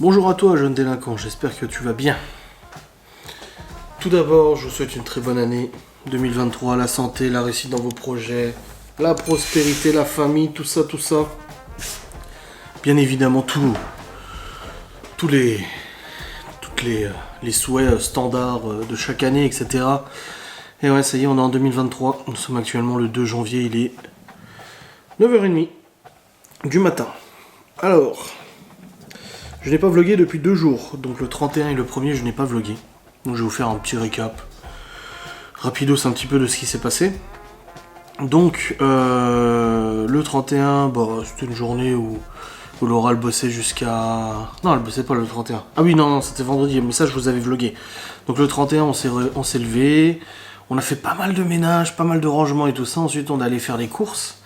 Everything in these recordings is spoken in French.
Bonjour à toi, jeune délinquant, j'espère que tu vas bien. Tout d'abord, je vous souhaite une très bonne année 2023, la santé, la réussite dans vos projets, la prospérité, la famille, tout ça. Bien évidemment, tous les souhaits standards de chaque année, etc. Et ouais, ça y est, on est en 2023. Nous sommes actuellement le 2 janvier, il est 9h30 du matin. Alors, je n'ai pas vlogué depuis 2 jours. Donc le 31 et le 1er, je n'ai pas vlogué. Donc je vais vous faire un petit récap. Rapidos un petit peu de ce qui s'est passé. Donc, le 31, c'était une journée où Laura elle bossait jusqu'à... Non, elle bossait pas le 31. Ah oui, non, c'était vendredi, mais ça je vous avais vlogué. Donc le 31, on s'est levé, on a fait pas mal de ménage, pas mal de rangement et tout ça. Ensuite, on est allé faire les courses.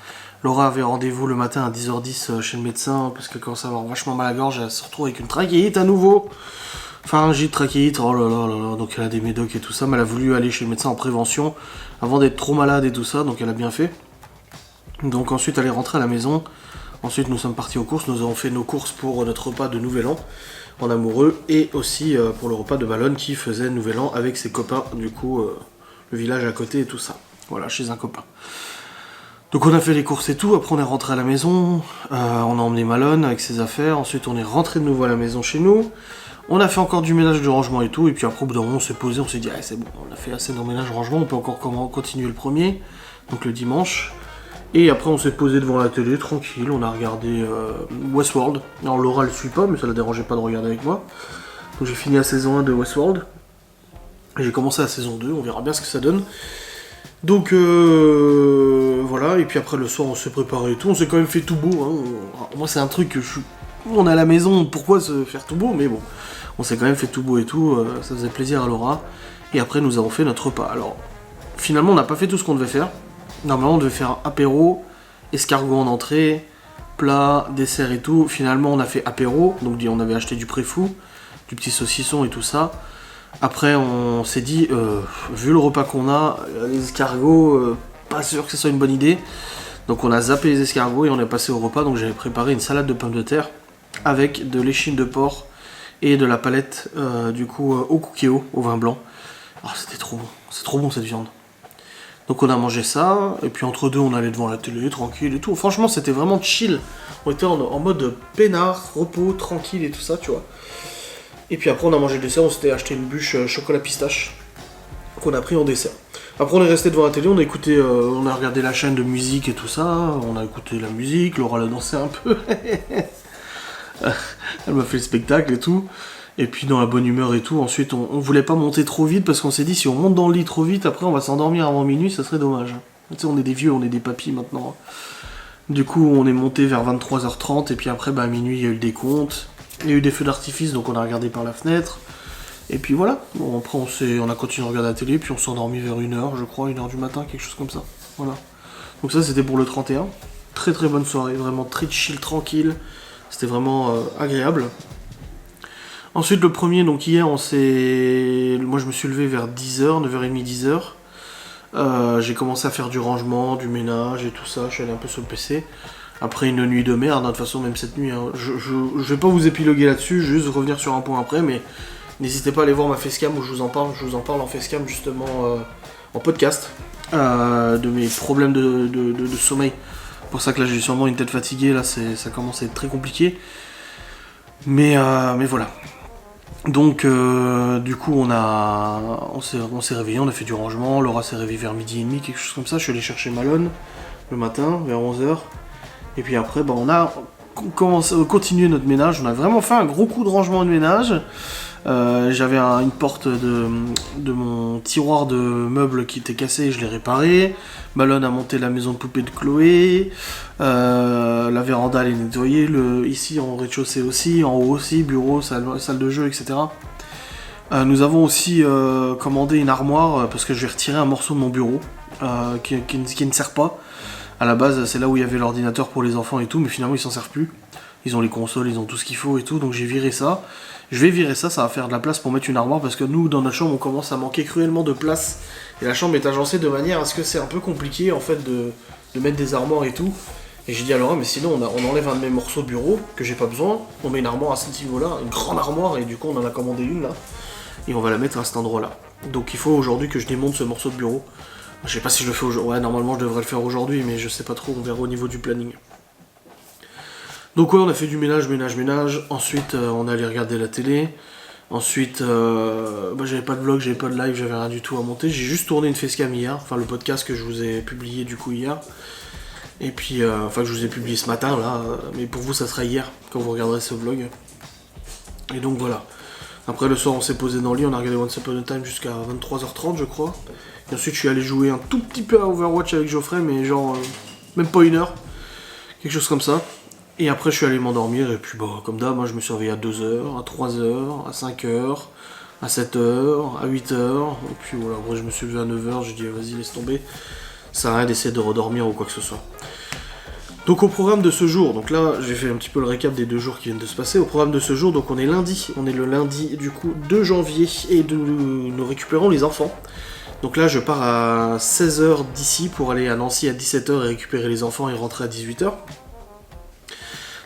Laura avait rendez-vous le matin à 10h10 chez le médecin parce qu'elle commençait à avoir vachement mal à la gorge. Elle se retrouve avec une trachéite à nouveau. Enfin, j'ai trachéite, oh là là. Donc elle a des médocs et tout ça, mais elle a voulu aller chez le médecin en prévention avant d'être trop malade et tout ça, donc elle a bien fait. Donc ensuite, elle est rentrée à la maison. Ensuite, nous sommes partis aux courses. Nous avons fait nos courses pour notre repas de Nouvel An en amoureux et aussi pour le repas de Malone qui faisait Nouvel An avec ses copains, du coup, le village à côté et tout ça. Voilà, chez un copain. Donc on a fait les courses et tout. Après, on est rentré à la maison. On a emmené Malone avec ses affaires. Ensuite, on est rentré de nouveau à la maison chez nous. On a fait encore du ménage, du rangement et tout. Et puis après, au bout d'un moment, on s'est posé. On s'est dit, ah, c'est bon, on a fait assez de ménage, rangement. On peut encore continuer le premier, donc le dimanche. Et après on s'est posé devant la télé, tranquille, on a regardé Westworld. Alors Laura le suit pas, mais ça la dérangeait pas de regarder avec moi. Donc j'ai fini la saison 1 de Westworld. Et j'ai commencé la saison 2, on verra bien ce que ça donne. Donc voilà, et puis après le soir on s'est préparé et tout, on s'est quand même fait tout beau. Hein. Moi c'est un truc que on est à la maison, pourquoi se faire tout beau? Mais bon, on s'est quand même fait tout beau et tout, ça faisait plaisir à Laura. Et après nous avons fait notre repas. Alors finalement on n'a pas fait tout ce qu'on devait faire. Normalement, on devait faire apéro, escargot en entrée, plat, dessert et tout. Finalement, on a fait apéro, donc on avait acheté du préfou, du petit saucisson et tout ça. Après, on s'est dit, vu le repas qu'on a, les escargots, pas sûr que ce soit une bonne idée. Donc on a zappé les escargots et on est passé au repas. Donc j'avais préparé une salade de pommes de terre avec de l'échine de porc et de la palette, du coup, au cookéo, au vin blanc. Oh, c'était trop bon, c'est trop bon cette viande. Donc on a mangé ça, et puis entre deux on allait devant la télé, tranquille et tout. Franchement c'était vraiment chill. On était en mode peinard, repos, tranquille et tout ça, tu vois. Et puis après on a mangé le dessert, on s'était acheté une bûche chocolat pistache qu'on a pris en dessert. Après on est resté devant la télé, on a écouté, on a regardé la chaîne de musique et tout ça. On a écouté la musique, Laura l'a dansé un peu. Elle m'a fait le spectacle et tout. Et puis dans la bonne humeur et tout, ensuite on voulait pas monter trop vite parce qu'on s'est dit si on monte dans le lit trop vite, après on va s'endormir avant minuit, ça serait dommage. Tu sais, on est des vieux, on est des papis maintenant. Du coup on est monté vers 23h30 et puis après à minuit il y a eu le décompte, il y a eu des feux d'artifice donc on a regardé par la fenêtre. Et puis voilà, bon, après on a continué à regarder la télé, puis on s'est endormi vers 1h je crois, 1h du matin, quelque chose comme ça. Voilà. Donc ça c'était pour le 31. Très très bonne soirée, vraiment très chill, tranquille. C'était vraiment agréable. Ensuite le premier, donc hier moi je me suis levé vers 10h, 9h30, 10h. J'ai commencé à faire du rangement, du ménage et tout ça, je suis allé un peu sur le PC. Après une nuit de merde, hein, de toute façon même cette nuit, hein, je vais pas vous épiloguer là-dessus, juste revenir sur un point après, mais n'hésitez pas à aller voir ma facecam où je vous en parle en facecam justement en podcast, de mes problèmes de sommeil. C'est pour ça que là j'ai sûrement une tête fatiguée, là ça commence à être très compliqué. Mais voilà. Donc du coup on s'est réveillé, on a fait du rangement, Laura s'est réveillée vers 12h30, quelque chose comme ça, je suis allé chercher Malone le matin vers 11h. Et puis après on a continué notre ménage, on a vraiment fait un gros coup de rangement et de ménage. J'avais une porte de mon tiroir de meubles qui était cassée, je l'ai réparé. Malone a monté la maison de poupée de Chloé. La véranda elle est nettoyée, ici en rez-de-chaussée aussi, en haut aussi, bureau, salle de jeu, etc. Nous avons aussi commandé une armoire parce que je vais retirer un morceau de mon bureau qui ne sert pas. À la base c'est là où il y avait l'ordinateur pour les enfants et tout, mais finalement ils s'en servent plus. Ils ont les consoles, ils ont tout ce qu'il faut et tout, donc j'ai viré ça. Je vais virer ça, ça va faire de la place pour mettre une armoire parce que nous, dans notre chambre, on commence à manquer cruellement de place. Et la chambre est agencée de manière à ce que c'est un peu compliqué en fait de mettre des armoires et tout. Et j'ai dit à Laura, mais sinon on enlève un de mes morceaux de bureau que j'ai pas besoin, on met une armoire à ce niveau-là, une grande armoire, et du coup on en a commandé une là, et on va la mettre à cet endroit-là. Donc il faut aujourd'hui que je démonte ce morceau de bureau. Je sais pas si je le fais aujourd'hui, ouais normalement je devrais le faire aujourd'hui, mais je sais pas trop, on verra au niveau du planning. Donc ouais, on a fait du ménage, ensuite on est allé regarder la télé, ensuite j'avais pas de vlog, j'avais pas de live, j'avais rien du tout à monter, j'ai juste tourné une facecam hier, enfin le podcast que je vous ai publié du coup hier. Et puis, que je vous ai publié ce matin là, mais pour vous ça sera hier quand vous regarderez ce vlog. Et donc voilà. Après le soir on s'est posé dans le lit, on a regardé Once Upon a Time jusqu'à 23h30 je crois. Et ensuite je suis allé jouer un tout petit peu à Overwatch avec Geoffrey, mais genre même pas une heure, quelque chose comme ça. Et après je suis allé m'endormir et puis comme d'hab, moi je me suis réveillé à 2h, à 3h, à 5h, à 7h, à 8h. Et puis voilà, après je me suis levé à 9h, j'ai dit vas-y laisse tomber. Ça sert à rien d'essayer de redormir ou quoi que ce soit. Donc au programme de ce jour, donc là j'ai fait un petit peu le récap des 2 jours qui viennent de se passer. Au programme de ce jour, donc on est le lundi du coup 2 janvier et nous récupérons les enfants. Donc là je pars à 16h d'ici pour aller à Nancy à 17h et récupérer les enfants et rentrer à 18h.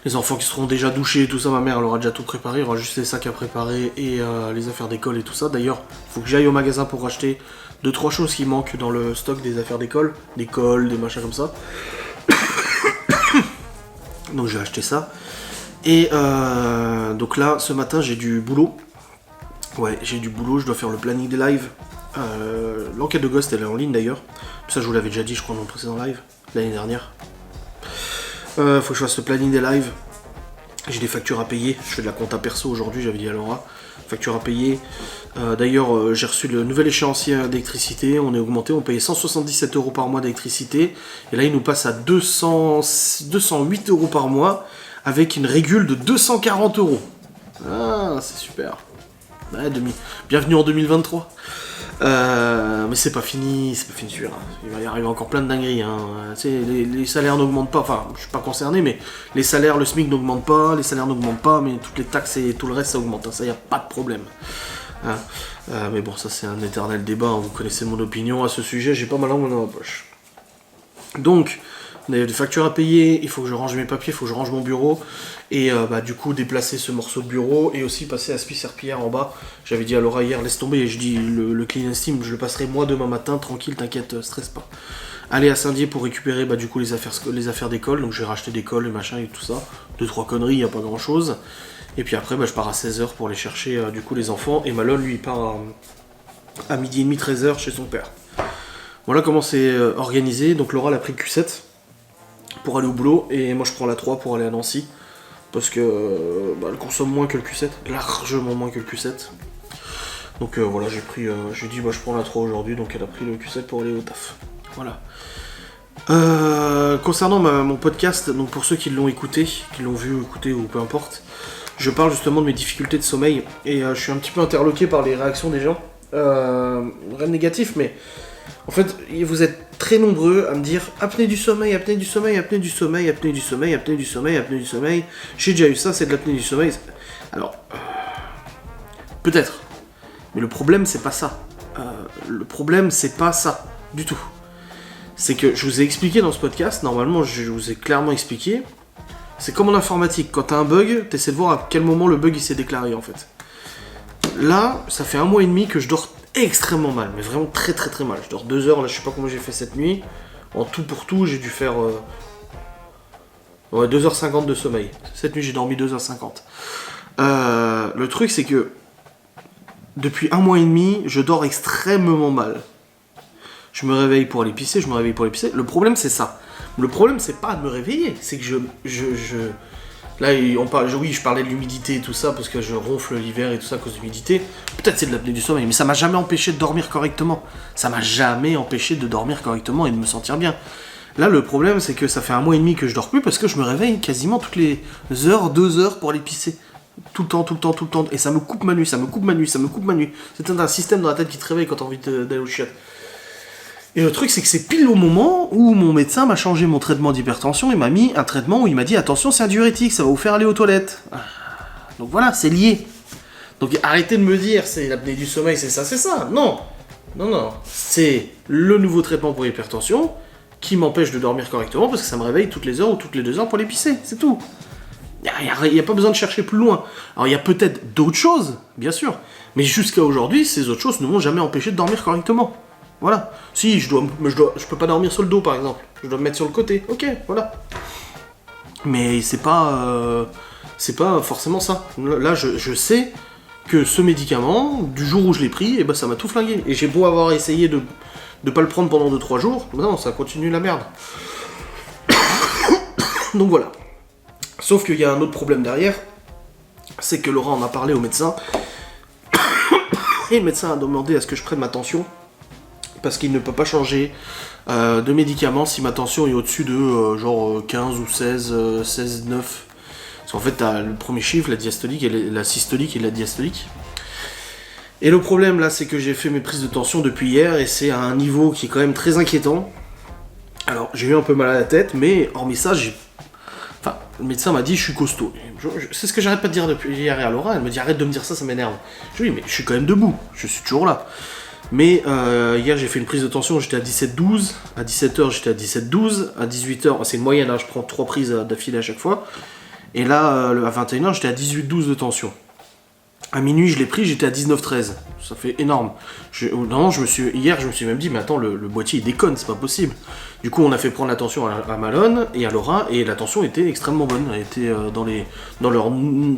Les enfants qui seront déjà douchés et tout ça, ma mère elle aura déjà tout préparé, il y aura juste les sacs à préparer et les affaires d'école et tout ça. D'ailleurs, il faut que j'aille au magasin pour racheter 2-3 choses qui manquent dans le stock des affaires d'école, des cols, des machins comme ça. Donc j'ai acheté ça. Et donc là, ce matin, j'ai du boulot. Ouais, j'ai du boulot, je dois faire le planning des lives. L'enquête de Ghost, elle est en ligne d'ailleurs. Ça, je vous l'avais déjà dit, je crois, dans le précédent live, l'année dernière. Faut que je fasse le planning des lives. J'ai des factures à payer. Je fais de la compta perso aujourd'hui, j'avais dit à Laura. Facture à payer. D'ailleurs, j'ai reçu le nouvel échéancier d'électricité. On est augmenté, on payait 177 € par mois d'électricité. Et là, il nous passe à 208 € par mois avec une régule de 240 €. Ah, c'est super. Ouais, bienvenue en 2023. Mais c'est pas fini celui-là. Il va y arriver encore plein de dingueries. Hein. Tu sais, les salaires n'augmentent pas, enfin je suis pas concerné, mais les salaires, le SMIC n'augmente pas, les salaires n'augmentent pas, mais toutes les taxes et tout le reste ça augmente, hein. Ça y a pas de problème. Hein. Mais bon, ça c'est un éternel débat, hein. Vous connaissez mon opinion à ce sujet, j'ai pas ma langue dans ma poche. Donc, on a des factures à payer, il faut que je range mes papiers, il faut que je range mon bureau, et du coup déplacer ce morceau de bureau, et aussi passer à serpillière en bas. J'avais dit à Laura hier, laisse tomber, et je dis le clean steam, je le passerai moi demain matin, tranquille, t'inquiète, stresse pas. Aller à Saint-Dié pour récupérer du coup les affaires d'école, donc je vais racheter des cols et machin et tout ça, 2-3 conneries, y a pas grand chose. Et puis après je pars à 16h pour aller chercher du coup les enfants, et Malone lui il part à 12h30, 13h chez son père. Voilà comment c'est organisé. Donc Laura elle a pris le Q7 pour aller au boulot et moi je prends la 3 pour aller à Nancy parce que elle consomme moins que le Q7, largement moins que le Q7. Donc voilà, j'ai dit je prends la 3 aujourd'hui, donc elle a pris le Q7 pour aller au taf. Voilà. Concernant mon podcast, donc pour ceux qui l'ont écouté, qui l'ont vu, écouté ou peu importe, je parle justement de mes difficultés de sommeil et je suis un petit peu interloqué par les réactions des gens. Rien de négatif, mais en fait, vous êtes très nombreux à me dire apnée du sommeil, apnée du sommeil, apnée du sommeil, apnée du sommeil, apnée du sommeil, apnée du sommeil. J'ai déjà eu ça, c'est de l'apnée du sommeil. Alors, peut-être. Mais le problème, c'est pas ça. Le problème, c'est pas ça, du tout. C'est que je vous ai expliqué dans ce podcast, normalement, je vous ai clairement expliqué. C'est comme en informatique, quand t'as un bug, t'essaies de voir à quel moment le bug il s'est déclaré en fait. Là, ça fait 1 mois et demi que je dors extrêmement mal, mais vraiment très très très mal. Je dors 2 heures, là je sais pas comment j'ai fait cette nuit. En tout pour tout, j'ai dû faire 2h50 de sommeil. Cette nuit j'ai dormi 2h50. Le truc c'est que depuis 1 mois et demi, je dors extrêmement mal. Je me réveille pour aller pisser, Le problème c'est ça. Le problème c'est pas de me réveiller, c'est que Là, je parlais de l'humidité et tout ça, parce que je ronfle l'hiver et tout ça à cause de l'humidité. Peut-être c'est de l'apnée du sommeil, mais ça m'a jamais empêché de dormir correctement. Ça m'a jamais empêché de dormir correctement et de me sentir bien. Là, le problème, c'est que ça fait 1 mois et demi que je dors plus, parce que je me réveille quasiment toutes les heures, 2 heures pour aller pisser. Tout le temps. Et ça me coupe ma nuit. C'est un système dans la tête qui te réveille quand t'as envie d'aller au chiottes. Et le truc, c'est que c'est pile au moment où mon médecin m'a changé mon traitement d'hypertension et m'a mis un traitement où il m'a dit attention, c'est un diurétique, ça va vous faire aller aux toilettes. Donc voilà, c'est lié. Donc arrêtez de me dire c'est l'apnée du sommeil, c'est ça. Non. C'est le nouveau traitement pour l'hypertension qui m'empêche de dormir correctement parce que ça me réveille toutes les heures ou toutes les 2 heures pour aller pisser, c'est tout. Il n'y a pas besoin de chercher plus loin. Alors il y a peut-être d'autres choses, bien sûr, mais jusqu'à aujourd'hui, ces autres choses ne m'ont jamais empêché de dormir correctement. Voilà. Si, je peux pas dormir sur le dos par exemple, je dois me mettre sur le côté, ok, voilà. Mais c'est pas forcément ça. Là, je sais que ce médicament, du jour où je l'ai pris, ça m'a tout flingué. Et j'ai beau avoir essayé de pas le prendre pendant 2-3 jours, non, ça continue la merde. Donc voilà. Sauf qu'il y a un autre problème derrière, c'est que Laura en a parlé au médecin, et le médecin a demandé à ce que je prenne ma tension, parce qu'il ne peut pas changer de médicament si ma tension est au-dessus de genre 15 ou 16, 9. Parce qu'en fait, t'as le premier chiffre, la diastolique, et la systolique et la diastolique. Et le problème là, c'est que j'ai fait mes prises de tension depuis hier, et c'est à un niveau qui est quand même très inquiétant. Alors, j'ai eu un peu mal à la tête, mais hormis ça, le médecin m'a dit je suis costaud. C'est ce que j'arrête pas de dire depuis hier à Laura, elle me dit arrête de me dire ça, ça m'énerve. Je lui dis mais je suis quand même debout, je suis toujours là. Mais hier j'ai fait une prise de tension, j'étais à 17-12, à 17h j'étais à 17-12, à 18h, c'est une moyenne, hein, je prends 3 prises d'affilée à chaque fois. Et là, à 21h j'étais à 18-12 de tension. À minuit je l'ai pris, j'étais à 19-13. Ça fait énorme. Hier je me suis même dit mais attends, le boîtier il déconne, c'est pas possible. Du coup on a fait prendre la tension à Malone et à Laura, et la tension était extrêmement bonne. Elle était dans leur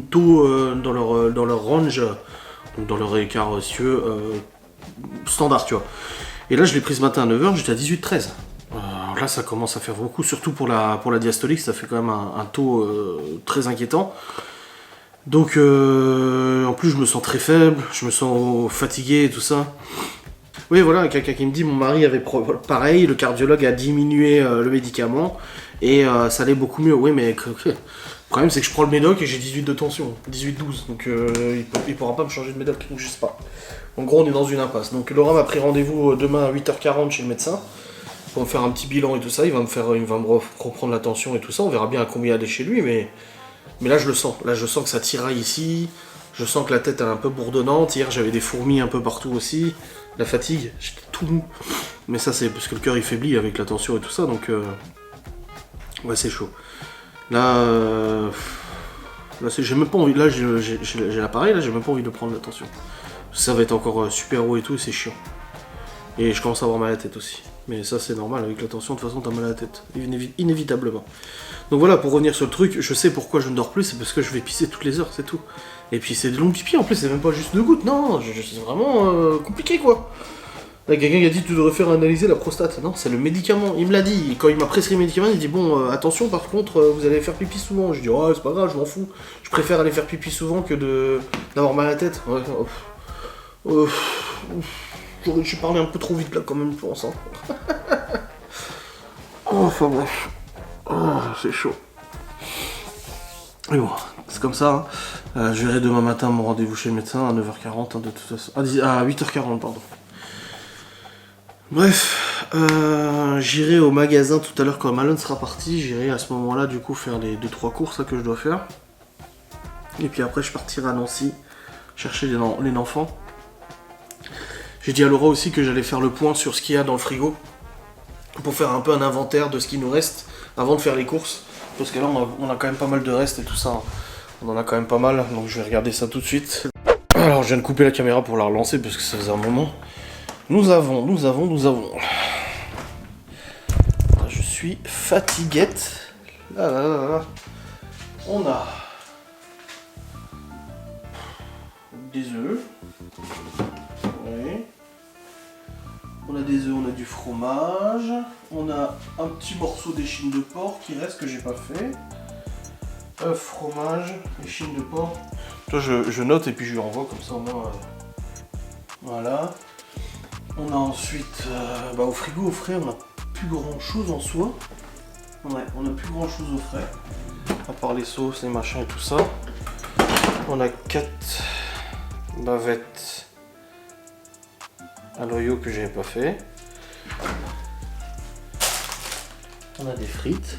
taux, dans leur range, donc dans leur écart standard, tu vois. Et là je l'ai pris ce matin à 9h, j'étais à 18-13. Là ça commence à faire beaucoup, surtout pour la diastolique, ça fait quand même un taux très inquiétant. Donc en plus je me sens très faible, je me sens fatigué et tout ça. Oui voilà, quelqu'un qui me dit mon mari avait pareil, le cardiologue a diminué le médicament et ça allait beaucoup mieux. Oui mais le problème c'est que je prends le médoc et j'ai 18 de tension, 18-12, donc il pourra pas me changer de médoc, donc je sais pas. En gros on est dans une impasse. Donc Laura m'a pris rendez-vous demain à 8h40 chez le médecin pour me faire un petit bilan et tout ça, il va me reprendre la tension et tout ça, on verra bien à combien elle est chez lui, mais là je le sens, que ça tiraille ici, je sens que la tête elle est un peu bourdonnante, hier j'avais des fourmis un peu partout aussi, la fatigue, j'étais tout mou, mais ça c'est parce que le cœur il faiblit avec la tension et tout ça, donc ouais c'est chaud. Là j'ai même pas envie, là j'ai l'appareil, là j'ai même pas envie de prendre la tension, ça va être encore super haut et tout, et c'est chiant, et je commence à avoir mal à la tête aussi. Mais ça c'est normal, avec la tension de toute façon t'as mal à la tête, inévitablement. Donc voilà, pour revenir sur le truc, je sais pourquoi je ne dors plus, c'est parce que je vais pisser toutes les heures, c'est tout. Et puis c'est de longs pipis en plus, c'est même pas juste 2 gouttes, non, c'est vraiment compliqué quoi. Là quelqu'un qui a dit tu devrais faire analyser la prostate, non, c'est le médicament, il me l'a dit, quand il m'a prescrit le médicament, il dit bon attention par contre vous allez faire pipi souvent, je dis oh c'est pas grave, je m'en fous, je préfère aller faire pipi souvent que d'avoir mal à la tête. Ouais, j'ai parlé un peu trop vite là quand même, je pense. Hein. Enfin bref. Oh, c'est chaud. Et bon, c'est comme ça. Hein. Je verrai demain matin mon rendez-vous chez le médecin à 9h40, hein, de toute façon. À 8h40, pardon. Bref, j'irai au magasin tout à l'heure quand Malone sera parti. J'irai à ce moment-là, du coup, faire les 2-3 courses là, que je dois faire. Et puis après, je partirai à Nancy chercher les enfants. J'ai dit à Laura aussi que j'allais faire le point sur ce qu'il y a dans le frigo pour faire un peu un inventaire de ce qui nous reste avant de faire les courses. Parce que là, on a quand même pas mal de restes et tout ça. On en a quand même pas mal, donc je vais regarder ça tout de suite. Alors, je viens de couper la caméra pour la relancer parce que ça faisait un moment. Nous avons. Je suis fatiguette. Là. On a des œufs. Oui. On a des œufs, on a du fromage, on a un petit morceau d'échine de porc qui reste que j'ai pas fait. Œuf, fromage, échine de porc. Toi je note et puis je lui renvoie comme ça au moins. Voilà. On a ensuite au frigo au frais on a plus grand chose en soi. Ouais, on a plus grand chose au frais. À part les sauces, les machins et tout ça. On a 4 bavettes à l'oignon que j'avais pas fait. On a des frites.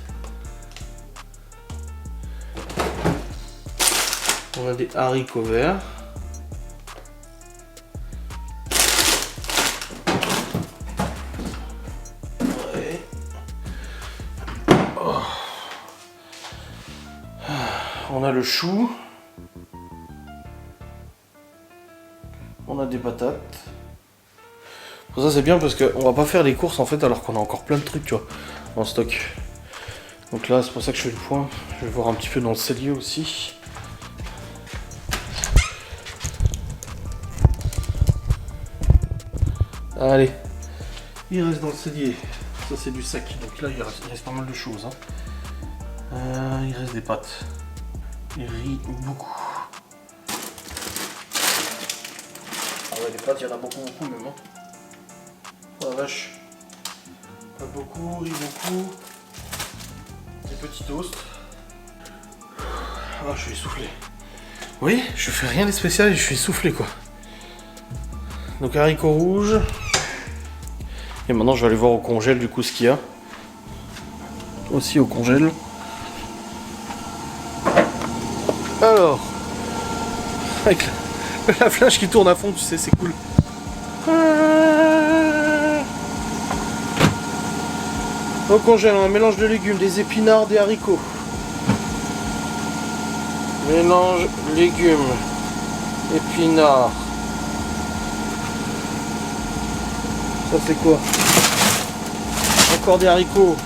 On a des haricots verts. Ouais. le chou. On a des patates. Pour ça c'est bien parce qu'on va pas faire les courses en fait alors qu'on a encore plein de trucs tu vois en stock. Donc là c'est pour ça que je fais le point. Je vais voir un petit peu dans le cellier aussi. Allez, il reste dans le cellier. Ça c'est du sac. Donc là il reste pas mal de choses. Il reste des pâtes. Il riz beaucoup. Ah ouais, les pâtes, il y en a beaucoup même. Oh la vache. Pas beaucoup, riz beaucoup. Des petits toasts. Ah, je suis essoufflé. Oui, je fais rien de spécial et je suis essoufflé quoi. Donc haricots rouges. Et maintenant je vais aller voir au congèle du coup ce qu'il y a. Aussi au congèle. Alors, avec la flash qui tourne à fond, tu sais, c'est cool. On congèle un mélange de légumes, des épinards, des haricots. Mélange légumes, épinards. Ça c'est quoi? Encore des haricots.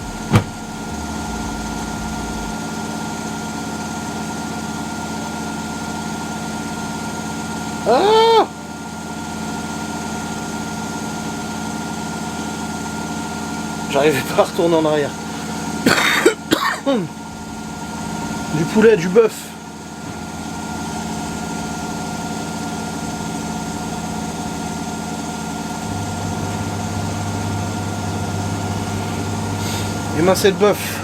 Ah! J'arrivais pas à retourner en arrière. Du poulet, du bœuf. Émincé de bœuf.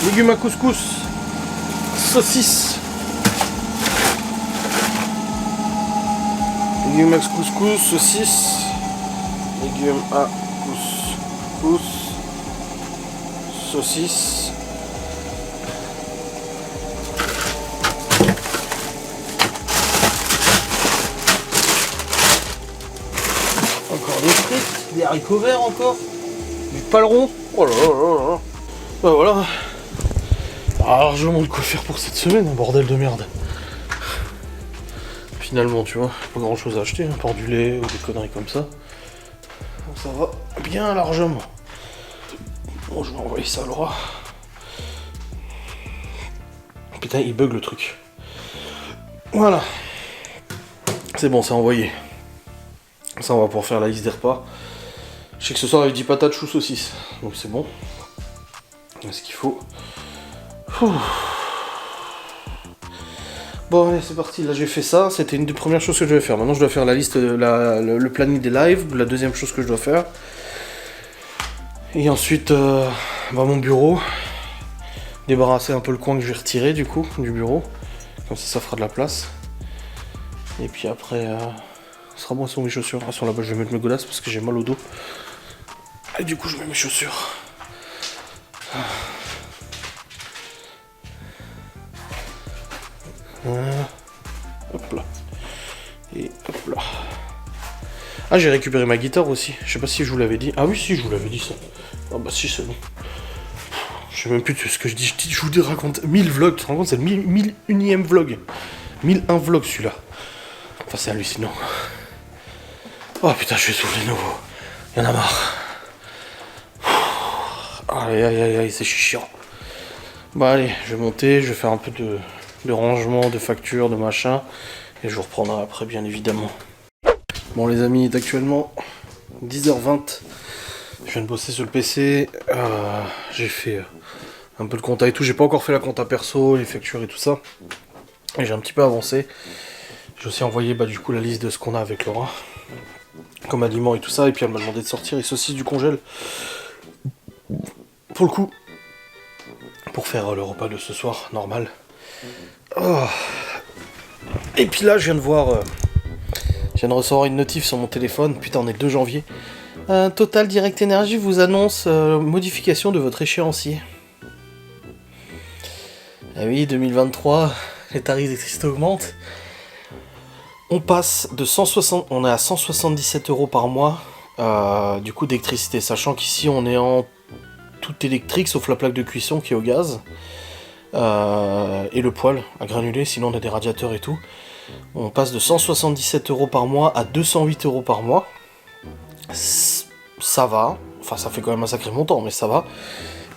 Légumes à couscous. Saucisses. Légumes à couscous, saucisses. Légumes à couscous. Saucisses. Encore des frites, des haricots verts encore. Du paleron. Oh là là là là. Bah voilà. Largement de quoi faire pour cette semaine, un bordel de merde. Finalement, tu vois, pas grand chose à acheter, à part du lait ou des conneries comme ça. Donc ça va bien largement. Bon, je vais envoyer ça à Laura. Putain, il bug le truc. Voilà. C'est bon, c'est envoyé. Ça, on va pouvoir faire la liste des repas. Je sais que ce soir, il dit patates, choux, saucisses. Donc c'est bon. Ce qu'il faut. Bon allez c'est parti, là j'ai fait ça, c'était une des premières choses que je devais faire. Maintenant je dois faire la liste, le planning des lives, la deuxième chose que je dois faire. Et ensuite mon bureau. Débarrasser un peu le coin que je vais retirer du coup du bureau. Comme ça fera de la place. Et puis après ce sera bon sur mes chaussures. Ah, sur la base je vais mettre mes godasses parce que j'ai mal au dos. Et du coup je mets mes chaussures. Hop là. Et hop là. Ah j'ai récupéré ma guitare aussi. Je sais pas si je vous l'avais dit. Ah oui si je vous l'avais dit ça. Ah bah si c'est bon. Je sais même plus ce que je dis. Je vous raconte 1000 vlogs. Tu te rends compte c'est le 1001ème vlog. 1001 vlog celui-là. Enfin c'est hallucinant. Oh putain je suis essoufflé de nouveau. Y'en a marre. Aïe aïe aïe aïe c'est chiant. Bah allez je vais monter. Je vais faire un peu de rangement, de factures, de machin. Et je vous reprendrai après, bien évidemment. Bon, les amis, il est actuellement 10h20. Je viens de bosser sur le PC. J'ai fait un peu le compta et tout. J'ai pas encore fait la compta perso, les factures et tout ça. Et j'ai un petit peu avancé. J'ai aussi envoyé du coup la liste de ce qu'on a avec Laura. Comme aliments et tout ça. Et puis elle m'a demandé de sortir les saucisses du congèle. Pour le coup. Pour faire le repas de ce soir, normal. Oh. Et puis là, je viens de voir... je viens de recevoir une notif sur mon téléphone. Putain, on est le 2 janvier. Total Direct Energy vous annonce modification de votre échéancier. Ah oui, 2023, les tarifs d'électricité augmentent. On passe de 160... On est à 177 € par mois du coup d'électricité, sachant qu'ici on est en tout électrique sauf la plaque de cuisson qui est au gaz, et le poêle à granulés, sinon on a des radiateurs et tout. On passe de 177 € par mois à 208 € par mois. Ça va, enfin ça fait quand même un sacré montant, mais ça va.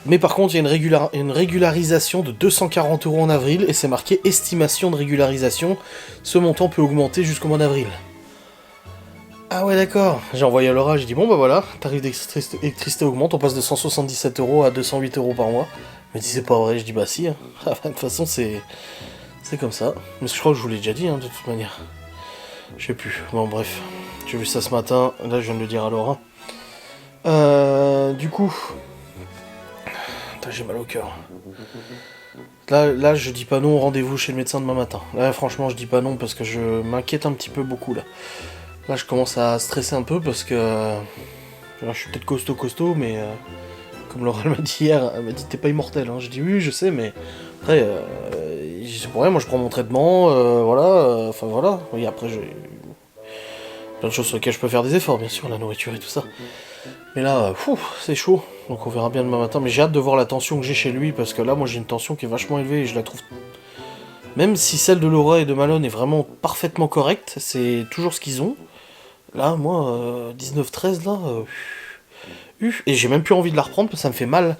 Mais par contre, il y a une régularisation de 240 € en avril, et c'est marqué estimation de régularisation. Ce montant peut augmenter jusqu'au mois d'avril. Ah ouais, d'accord. J'ai envoyé à Laura, j'ai dit bon bah voilà, tarif d'électricité augmente, on passe de 177 € à 208 € par mois. Elle me dit c'est pas vrai, je dis bah si. Hein. De toute façon, c'est comme ça. Mais je crois que je vous l'ai déjà dit, hein, de toute manière. Je sais plus. Bon, bref. J'ai vu ça ce matin. Là, je viens de le dire à Laura. Du coup. Putain, j'ai mal au cœur. Là, je dis pas non au rendez-vous chez le médecin demain matin. Là, franchement, je dis pas non parce que je m'inquiète un petit peu beaucoup, là. Là, je commence à stresser un peu parce que... je suis peut-être costaud, mais... comme Laura m'a dit hier, elle m'a dit t'es pas immortel. Hein. Je dis oui, je sais, mais... Après, c'est pour rien, moi je prends mon traitement, voilà, enfin voilà. Oui, après j'ai plein de choses sur lesquelles je peux faire des efforts, bien sûr, la nourriture et tout ça. Mais là, c'est chaud, donc on verra bien demain matin. Mais j'ai hâte de voir la tension que j'ai chez lui, parce que là, moi j'ai une tension qui est vachement élevée et je la trouve... Même si celle de Laura et de Malone est vraiment parfaitement correcte, c'est toujours ce qu'ils ont. Là, moi, 19-13, là... et j'ai même plus envie de la reprendre parce que ça me fait mal.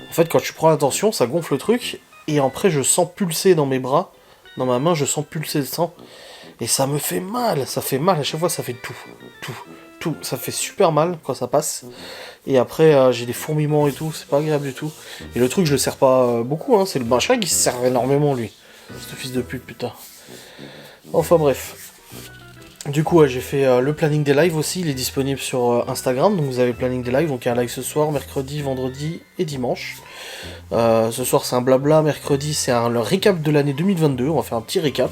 En fait, quand tu prends la tension, ça gonfle le truc, et après je sens pulser dans mes bras, dans ma main, je sens pulser le sang, et ça me fait mal, ça fait mal, à chaque fois ça fait tout, ça fait super mal quand ça passe, et après j'ai des fourmillements et tout, c'est pas agréable du tout, et le truc je le sers pas beaucoup, hein, c'est le machin qui se sert énormément lui, ce fils de pute, putain. Enfin bref. Du coup, j'ai fait le planning des lives aussi, il est disponible sur Instagram, donc vous avez le planning des lives, donc il y a un live ce soir, mercredi, vendredi et dimanche. Ce soir c'est un blabla, mercredi c'est le récap de l'année 2022, on va faire un petit récap.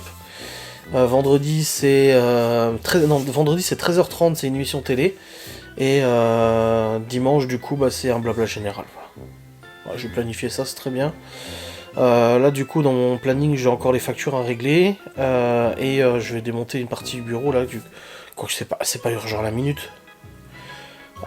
Vendredi c'est vendredi c'est 13h30, c'est une émission télé, et dimanche du coup c'est un blabla général. Voilà, j'ai planifié ça, c'est très bien. Là du coup dans mon planning j'ai encore les factures à régler, et je vais démonter une partie du bureau là, quoique c'est pas urgent à la minute.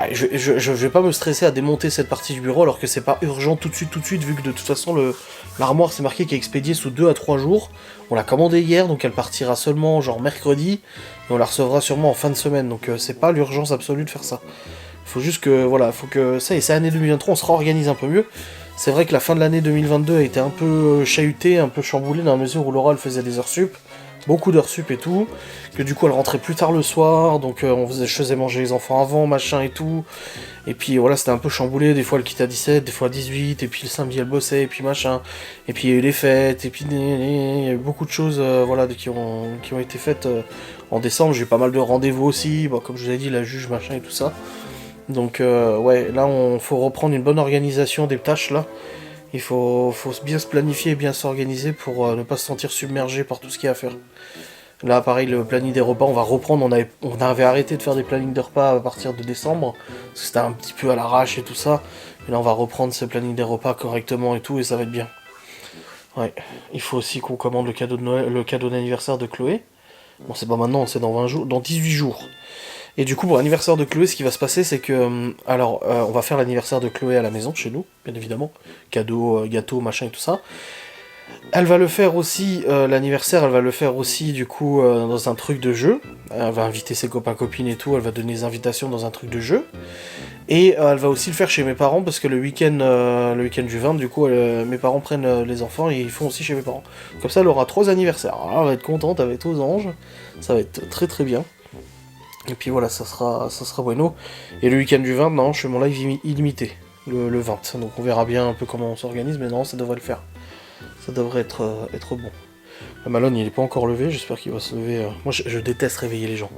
Ouais, je vais pas me stresser à démonter cette partie du bureau alors que c'est pas urgent tout de suite, vu que de toute façon l'armoire c'est marqué qu'elle est expédiée sous 2 à 3 jours. On l'a commandée hier, donc elle partira seulement genre mercredi, et on la recevra sûrement en fin de semaine, donc c'est pas l'urgence absolue de faire ça. Faut juste que, voilà, faut que ça, et c'est l'année 2023, on se réorganise un peu mieux. C'est vrai que la fin de l'année 2022 a été un peu chahutée, un peu chamboulée, dans la mesure où Laura elle faisait des heures sup, beaucoup d'heures sup et tout, que du coup elle rentrait plus tard le soir, donc je faisais manger les enfants avant, machin et tout, et puis voilà, c'était un peu chamboulé, des fois elle quittait à 17, des fois à 18, et puis le samedi elle bossait, et puis machin, et puis il y a eu les fêtes, et puis il y a eu beaucoup de choses voilà, qui ont été faites en décembre. J'ai eu pas mal de rendez-vous aussi, bon, comme je vous ai dit, la juge, machin et tout ça. Donc ouais, là faut reprendre une bonne organisation des tâches là. Il faut bien se planifier et bien s'organiser pour ne pas se sentir submergé par tout ce qu'il y a à faire. Là pareil, le planning des repas, on va reprendre, on avait arrêté de faire des plannings de repas à partir de décembre, parce que c'était un petit peu à l'arrache et tout ça. Et là on va reprendre ce planning des repas correctement et tout, et ça va être bien. Ouais, il faut aussi qu'on commande le cadeau de Noël, le cadeau d'anniversaire de Chloé. Bon, c'est pas maintenant, c'est dans 20 jours, dans 18 jours. Et du coup, pour l'anniversaire de Chloé, ce qui va se passer, c'est que... on va faire l'anniversaire de Chloé à la maison, chez nous, bien évidemment. Cadeau, gâteau, machin et tout ça. Elle va le faire aussi, l'anniversaire, elle va le faire aussi, du coup, dans un truc de jeu. Elle va inviter ses copains, copines et tout, elle va donner des invitations dans un truc de jeu. Et elle va aussi le faire chez mes parents, parce que le week-end du 20, du coup, mes parents prennent les enfants et ils font aussi chez mes parents. Comme ça, elle aura 3 anniversaires. Alors, elle va être contente, elle va être aux anges. Ça va être très très bien. Et puis voilà, ça sera bueno. Et le week-end du 20, non, je fais mon live illimité, le 20. Donc on verra bien un peu comment on s'organise, mais non, ça devrait le faire. Ça devrait être bon. Malone, il est pas encore levé, j'espère qu'il va se lever. Moi, je déteste réveiller les gens.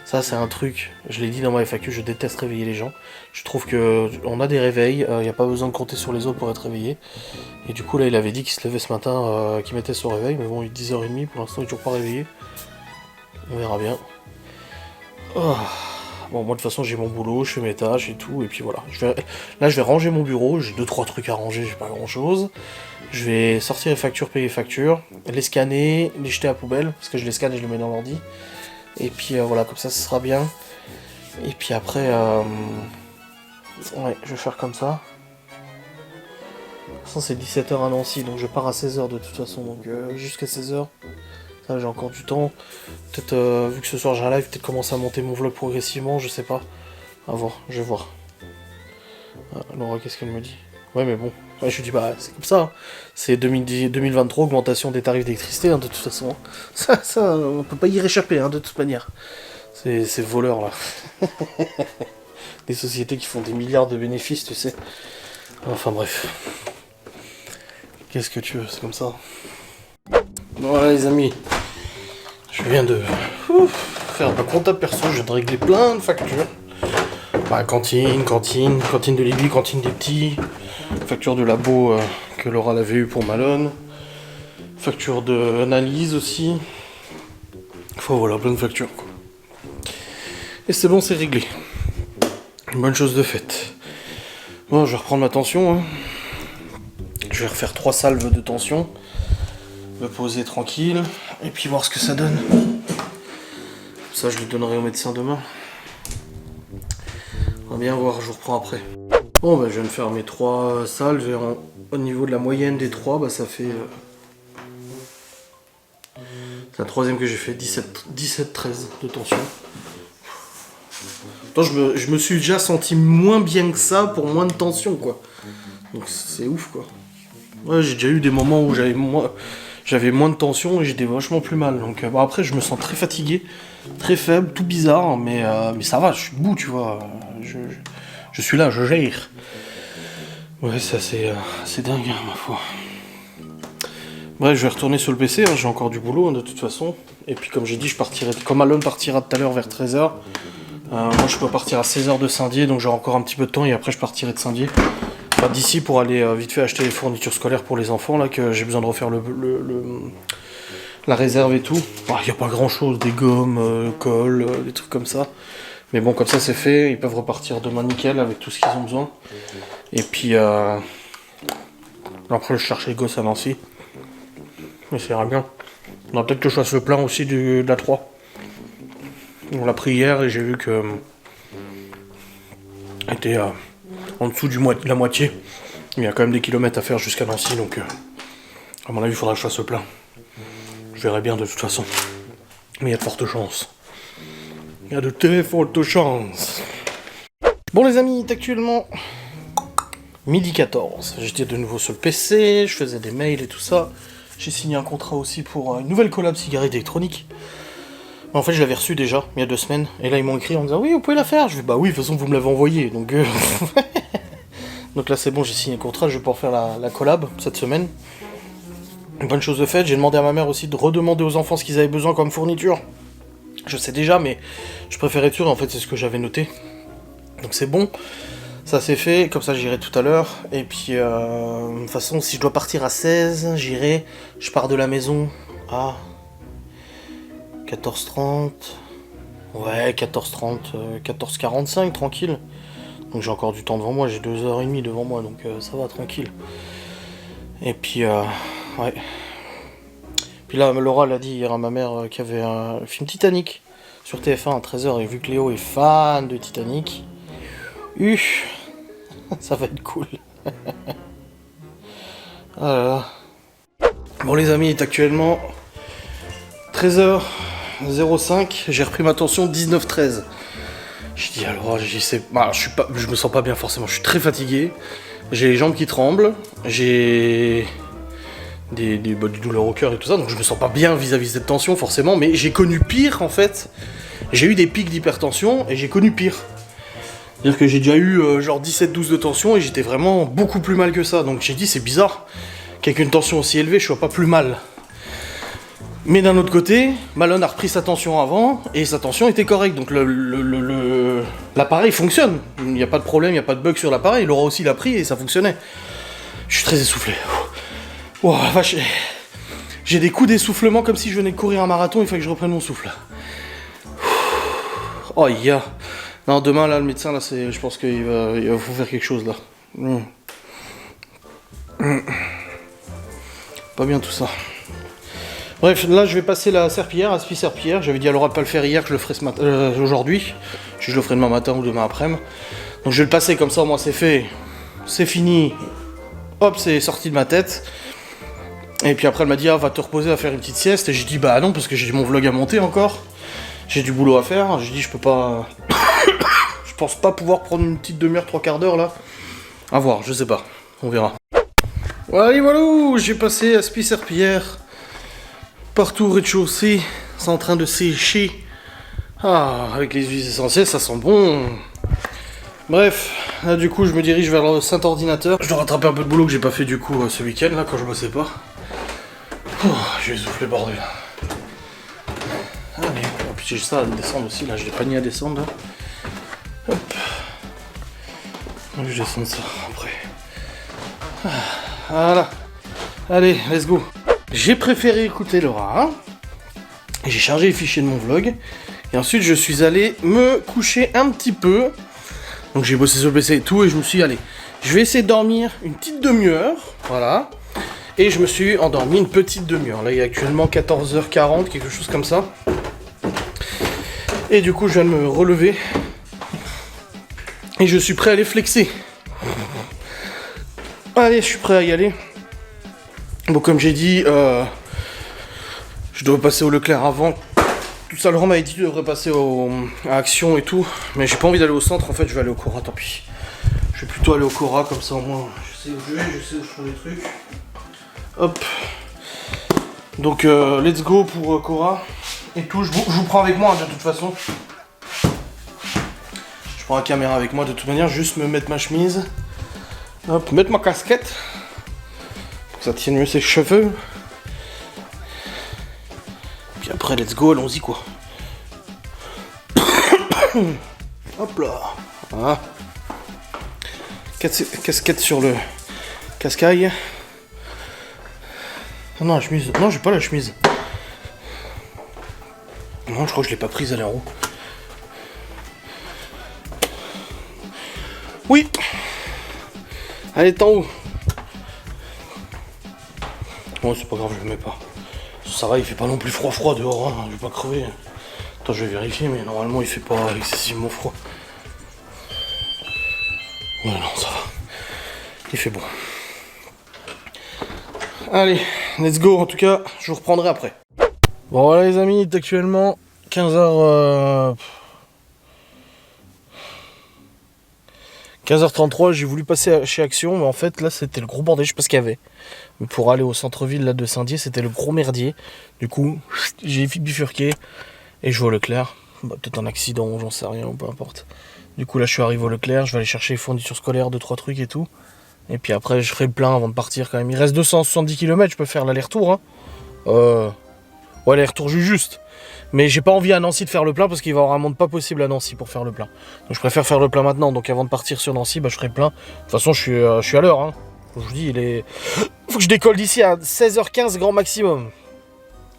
Ça, c'est un truc, je l'ai dit dans ma FAQ, je déteste réveiller les gens. Je trouve que on a des réveils, il n'y a pas besoin de compter sur les autres pour être réveillé. Et du coup, là, il avait dit qu'il se levait ce matin, qu'il mettait son réveil, mais bon, il est 10h30, pour l'instant, il est toujours pas réveillé. On verra bien. Oh. Bon, moi de toute façon j'ai mon boulot, je fais mes tâches et tout, et puis voilà. Là je vais ranger mon bureau, j'ai 2-3 trucs à ranger, j'ai pas grand chose. Je vais sortir les factures, payer les factures, les scanner, les jeter à la poubelle, parce que je les scanne et je les mets dans l'ordi. Et puis voilà, comme ça ce sera bien. Et puis après, ouais, je vais faire comme ça. De toute façon, c'est 17h à Nancy, donc je pars à 16h de toute façon, donc jusqu'à 16h. Ça, j'ai encore du temps. Peut-être, vu que ce soir j'ai un live, peut-être commencer à monter mon vlog progressivement, je sais pas. À voir, je vais voir. Laura, qu'est-ce qu'elle me dit? Ouais, mais bon. Ouais, je lui dis, bah, c'est comme ça. Hein. C'est 2023, augmentation des tarifs d'électricité, hein, de toute façon. Ça, on peut pas y réchapper, hein, de toute manière. Ces voleurs, là. Des sociétés qui font des milliards de bénéfices, tu sais. Enfin, bref. Qu'est-ce que tu veux, c'est comme ça. Voilà, les amis. Je viens de faire ma comptable perso, je viens de régler plein de factures. Bah, cantine de Libye, cantine des petits, facture de labo que Laura l'avait eu pour Malone, facture d'analyse aussi. Enfin voilà, plein de factures quoi. Et c'est bon, c'est réglé. Une bonne chose de faite. Bon, je vais reprendre ma tension. Hein. Je vais refaire 3 salves de tension. Me poser tranquille. Et puis voir ce que ça donne. Ça, je le donnerai au médecin demain. On va bien voir, je vous reprends après. Bon, bah, je viens de faire mes 3 salves. Et au niveau de la moyenne des 3, bah, ça fait... c'est la 3e que j'ai fait, 17-13 de tension. Attends, je me suis déjà senti moins bien que ça pour moins de tension, quoi. Donc c'est ouf, quoi. Ouais, j'ai déjà eu des moments où j'avais moins de tension et j'étais vachement plus mal. Donc bon, après, je me sens très fatigué, très faible, tout bizarre, mais ça va, je suis debout, tu vois. Je suis là, je gère. Ouais, ça c'est dingue, hein, ma foi. Ouais, je vais retourner sur le PC, hein, j'ai encore du boulot, hein, de toute façon. Et puis comme j'ai dit, comme Alon partira tout à l'heure vers 13h, moi je peux partir à 16h de Saint-Dié, donc j'aurai encore un petit peu de temps et après je partirai de Saint-Dié. Enfin, d'ici pour aller vite fait acheter les fournitures scolaires pour les enfants, là, que j'ai besoin de refaire la réserve et tout. Il n'y a pas grand chose, des gommes, colle, des trucs comme ça. Mais bon, comme ça c'est fait, ils peuvent repartir demain nickel avec tout ce qu'ils ont besoin. Et puis après je cherche les gosses à Nancy. Mais ça ira bien. On va peut-être que je fasse le plein aussi de la 3. On l'a pris hier et j'ai vu que était en dessous de la moitié. Il y a quand même des kilomètres à faire jusqu'à Nancy, donc à mon avis il faudra que je fasse le plein. Je verrai bien de toute façon. Mais il y a de fortes chances. Il y a de très fortes chances. Bon les amis, il est actuellement 12h14. J'étais de nouveau sur le PC, je faisais des mails et tout ça. J'ai signé un contrat aussi pour une nouvelle collab cigarette électronique. En fait, je l'avais reçu déjà, il y a 2 semaines. Et là, ils m'ont écrit en me disant « Oui, vous pouvez la faire ?» Je vais « Bah oui, de toute façon, vous me l'avez envoyé. » Donc, donc là, c'est bon, j'ai signé le contrat. Je vais pouvoir faire la collab cette semaine. Une bonne chose de faite. J'ai demandé à ma mère aussi de redemander aux enfants ce qu'ils avaient besoin comme fourniture. Je sais déjà, mais je préfère être sûr. En fait, c'est ce que j'avais noté. Donc c'est bon. Ça c'est fait, comme ça j'irai tout à l'heure. Et puis, de toute façon, si je dois partir à 16, j'irai. Je pars de la maison à 14h30. Ouais, 14h30, 14h45, tranquille. Donc j'ai encore du temps devant moi, j'ai 2h30 devant moi, donc ça va, tranquille. Et puis, ouais. Puis là, Laura l'a dit hier à ma mère qu'il y avait un film Titanic sur TF1 à 13h. Et vu que Léo est fan de Titanic, ça va être cool. Voilà. Bon les amis, il est actuellement 13h05. J'ai repris ma tension 19-13. Je dis alors, je me sens pas bien forcément. Je suis très fatigué. J'ai les jambes qui tremblent. J'ai des douleurs au cœur et tout ça. Donc je me sens pas bien vis-à-vis de cette tension forcément. Mais j'ai connu pire en fait. J'ai eu des pics d'hypertension et j'ai connu pire. C'est-à-dire que j'ai déjà eu genre 17-12 de tension et j'étais vraiment beaucoup plus mal que ça. Donc j'ai dit c'est bizarre qu'avec une tension aussi élevée je sois pas plus mal. Mais d'un autre côté, Malone a repris sa tension avant et sa tension était correcte. Donc l'appareil fonctionne. Il n'y a pas de problème, il n'y a pas de bug sur l'appareil. Laura aussi l'a pris et ça fonctionnait. Je suis très essoufflé. Oh la vache. J'ai des coups d'essoufflement comme si je venais de courir un marathon, il faut que je reprenne mon souffle. Oh yeah. Non, demain, là, le médecin, là, je pense qu'il va faire quelque chose, là. Pas bien, tout ça. Bref, là, je vais passer la serpillière, Aspi serpillière. J'avais dit à Laura de pas le faire hier, que je le ferai aujourd'hui. Je le ferai demain matin ou demain après-midi. Donc je vais le passer comme ça, au moins c'est fait. C'est fini. Hop, c'est sorti de ma tête. Et puis après elle m'a dit, ah, va te reposer, à faire une petite sieste. Et j'ai dit, bah non, parce que j'ai mon vlog à monter encore. J'ai du boulot à faire. J'ai dit, je peux pas... je pense pas pouvoir prendre une petite demi-heure, 3/4 d'heure là. À voir, je sais pas. On verra. Allez, voilà, j'ai passé aspi-serpillière. Partout au rez-de-chaussée. C'est en train de sécher. Ah, avec les huiles essentielles, ça sent bon. Bref, là du coup je me dirige vers le Saint-Ordinateur. Je dois rattraper un peu de boulot que j'ai pas fait du coup ce week-end là quand je bossais pas. Oh, j'ai essoufflé bordel. Allez, et puis j'ai ça à descendre aussi là, j'ai des paniers à descendre là. Hop. Donc je descends ça après. Voilà. Allez, let's go. J'ai préféré écouter Laura. J'ai chargé les fichiers de mon vlog. Et ensuite je suis allé me coucher un petit peu. Donc j'ai bossé sur le PC et tout, et je me suis dit, allez, je vais essayer de dormir une petite demi-heure, voilà. Et je me suis endormi une petite demi-heure. Là, il est actuellement 14h40, quelque chose comme ça. Et du coup, je viens de me relever. Et je suis prêt à aller flexer. Allez, je suis prêt à y aller. Bon, comme j'ai dit, je dois passer au Leclerc avant. Tout ça, Laurent m'avait dit que je devrais passer à Action et tout, mais j'ai pas envie d'aller au centre, en fait je vais aller au Cora, tant pis. Je vais plutôt aller au Cora, comme ça au moins je sais où je vais, je sais où je prends les trucs. Hop. Donc let's go pour Cora et tout, je vous prends avec moi hein, de toute façon. Je prends la caméra avec moi de toute manière, juste me mettre ma chemise. Hop, mettre ma casquette. Pour que ça tienne mieux ses cheveux. Puis après, let's go, allons-y quoi. Hop là. Voilà. Casquette sur le cascaille. Oh non, la chemise. Non, j'ai pas la chemise. Non, je crois que je l'ai pas prise, elle est en haut. Oui. Elle est en haut. Bon, c'est pas grave, je le mets pas. Ça va, il fait pas non plus froid dehors, hein, je vais pas crever. Attends, je vais vérifier, mais normalement il fait pas excessivement froid. Ouais, non, ça va. Il fait bon. Allez, let's go, en tout cas, je vous reprendrai après. Bon, voilà les amis, il est actuellement 15h... 15h33, j'ai voulu passer chez Action, mais en fait là c'était le gros bordel, je sais pas ce qu'il y avait. Mais pour aller au centre-ville là de Saint-Dié, c'était le gros merdier. Du coup, j'ai vite bifurqué et je vais au Leclerc. Bah, peut-être un accident, j'en sais rien, ou peu importe. Du coup là je suis arrivé au Leclerc, je vais aller chercher les fournitures scolaires, 2-3 trucs et tout. Et puis après je ferai le plein avant de partir quand même. Il reste 270 km, je peux faire l'aller-retour. Hein. Ouais, l'aller-retour juste. Mais j'ai pas envie à Nancy de faire le plein parce qu'il va y avoir un monde pas possible à Nancy pour faire le plein. Donc je préfère faire le plein maintenant. Donc avant de partir sur Nancy, bah, je ferai le plein. De toute façon, je suis à l'heure. Hein. Je vous dis, faut que je décolle d'ici à 16h15 grand maximum.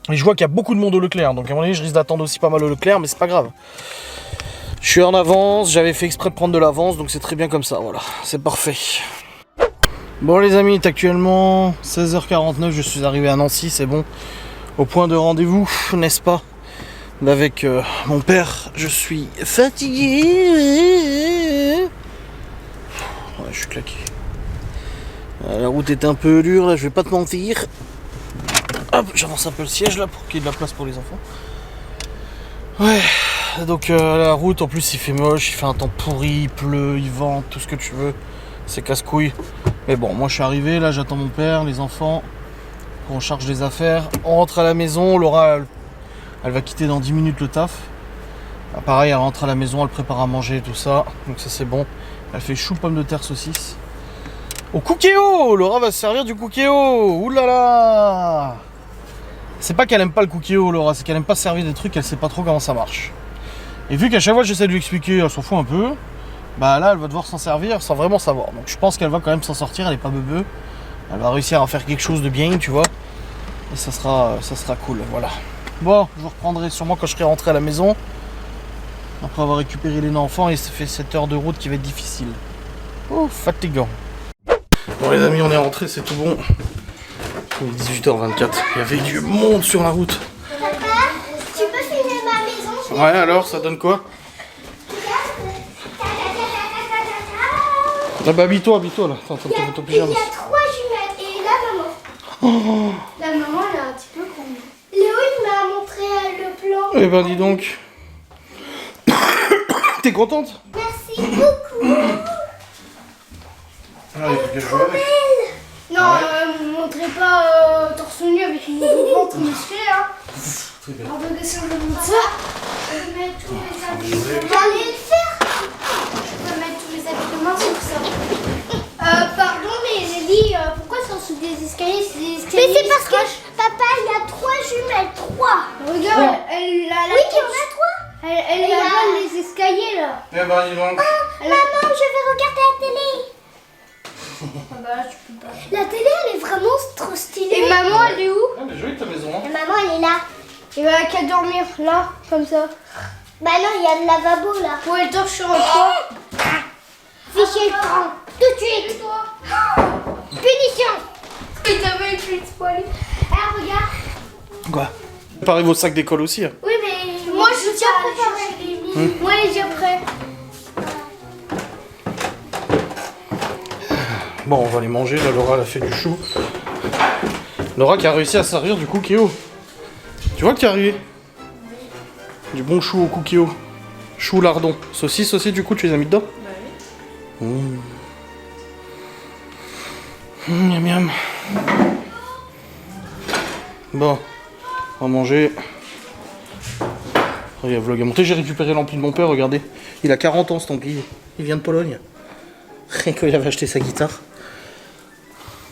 Et je vois qu'il y a beaucoup de monde au Leclerc. Donc à mon avis, je risque d'attendre aussi pas mal au Leclerc, mais c'est pas grave. Je suis en avance. J'avais fait exprès de prendre de l'avance, donc c'est très bien comme ça. Voilà, c'est parfait. Bon les amis, il est actuellement 16h49. Je suis arrivé à Nancy, c'est bon. Au point de rendez-vous, n'est-ce pas? Avec mon père, je suis fatigué. Ouais, je suis claqué. La route est un peu dure, là, je vais pas te mentir. Hop, j'avance un peu le siège là pour qu'il y ait de la place pour les enfants. Ouais, donc la route, en plus il fait moche, il fait un temps pourri, il pleut, il vente, tout ce que tu veux. C'est casse-couille. Mais bon, moi je suis arrivé, là j'attends mon père, les enfants. On charge les affaires, on rentre à la maison, Laura elle va quitter dans 10 minutes le taf. Pareil, elle rentre à la maison, elle prépare à manger, tout ça. Donc ça c'est bon. Elle fait chou, pomme de terre, saucisse. Au cookéo, Laura va se servir du cookéo. Oulala. C'est pas qu'elle aime pas le cookéo, Laura, c'est qu'elle aime pas se servir des trucs, elle sait pas trop comment ça marche. Et vu qu'à chaque fois j'essaie de lui expliquer, elle s'en fout un peu. Bah là elle va devoir s'en servir sans vraiment savoir. Donc je pense qu'elle va quand même s'en sortir, elle est pas beubeu. Elle va réussir à faire quelque chose de bien, tu vois. Et ça sera cool, voilà. Bon, je vous reprendrai sûrement quand je serai rentré à la maison. Après avoir récupéré les enfants et ça fait 7 heures de route qui va être difficile. Oh, fatigant. Bon les amis, on est rentré, c'est tout bon. Il est 18h24. Il y avait du monde sur la route. Papa, tu peux filmer ma maison? Ouais, alors, ça donne quoi? Regarde, Ah bah habille-toi là. Attends, Il y a 3 jumelles. Et la maman. Oh. La maman, elle est un petit peu grande. Léo, il m'a montré le plan. Eh ben dis donc. T'es contente? Merci beaucoup. Allez, bien joué avec. Non, montrez pas torse nu avec une ventre musclé, hein. Très bien. On va descendre le montre ça. Je vais mettre tous mes habillements. Allez le faire. Je vais mettre tous mes habillements sur ça. Pardon, mais j'ai dit pourquoi c'est en dessous des escaliers? C'est des escaliers. Mais c'est parce que papa, il y a 3 jumelles. 3. Regarde, elle a la. Oui, il y en a 3. Elle avale les escaliers là. Eh ben dis donc. Maman, je vais regarder la télé. Ah bah là, tu peux pas. La télé, elle est vraiment trop stylée. Et maman, elle est où? Elle est jolie ta maison. Hein. Et maman, elle est là. Et bah, elle a qu'à dormir là, comme ça. Bah non, il y a le lavabo là. Où elle dort sur un toit. Fichier le prend. Tout de suite. Punition. Il t'avait plus de poil. Ah, regarde. Quoi? Préparez vos sacs d'école aussi. Hein. Oui, mais moi, je suis déjà préparée. Moi, elle est déjà prête. Bon, on va les manger. Là, Laura, elle a fait du chou. Laura qui a réussi à servir du cookéo. Tu vois que tu es arrivé? Du bon chou au cookéo. Chou lardon. Saucisse aussi, du coup, tu les as mis dedans? Bah oui. Miam miam. Bon, on va manger. Regarde, vlog à monter. J'ai récupéré l'ampli de mon père, regardez. Il a 40 ans cet ampli. Il vient de Pologne. Quand il avait acheté sa guitare.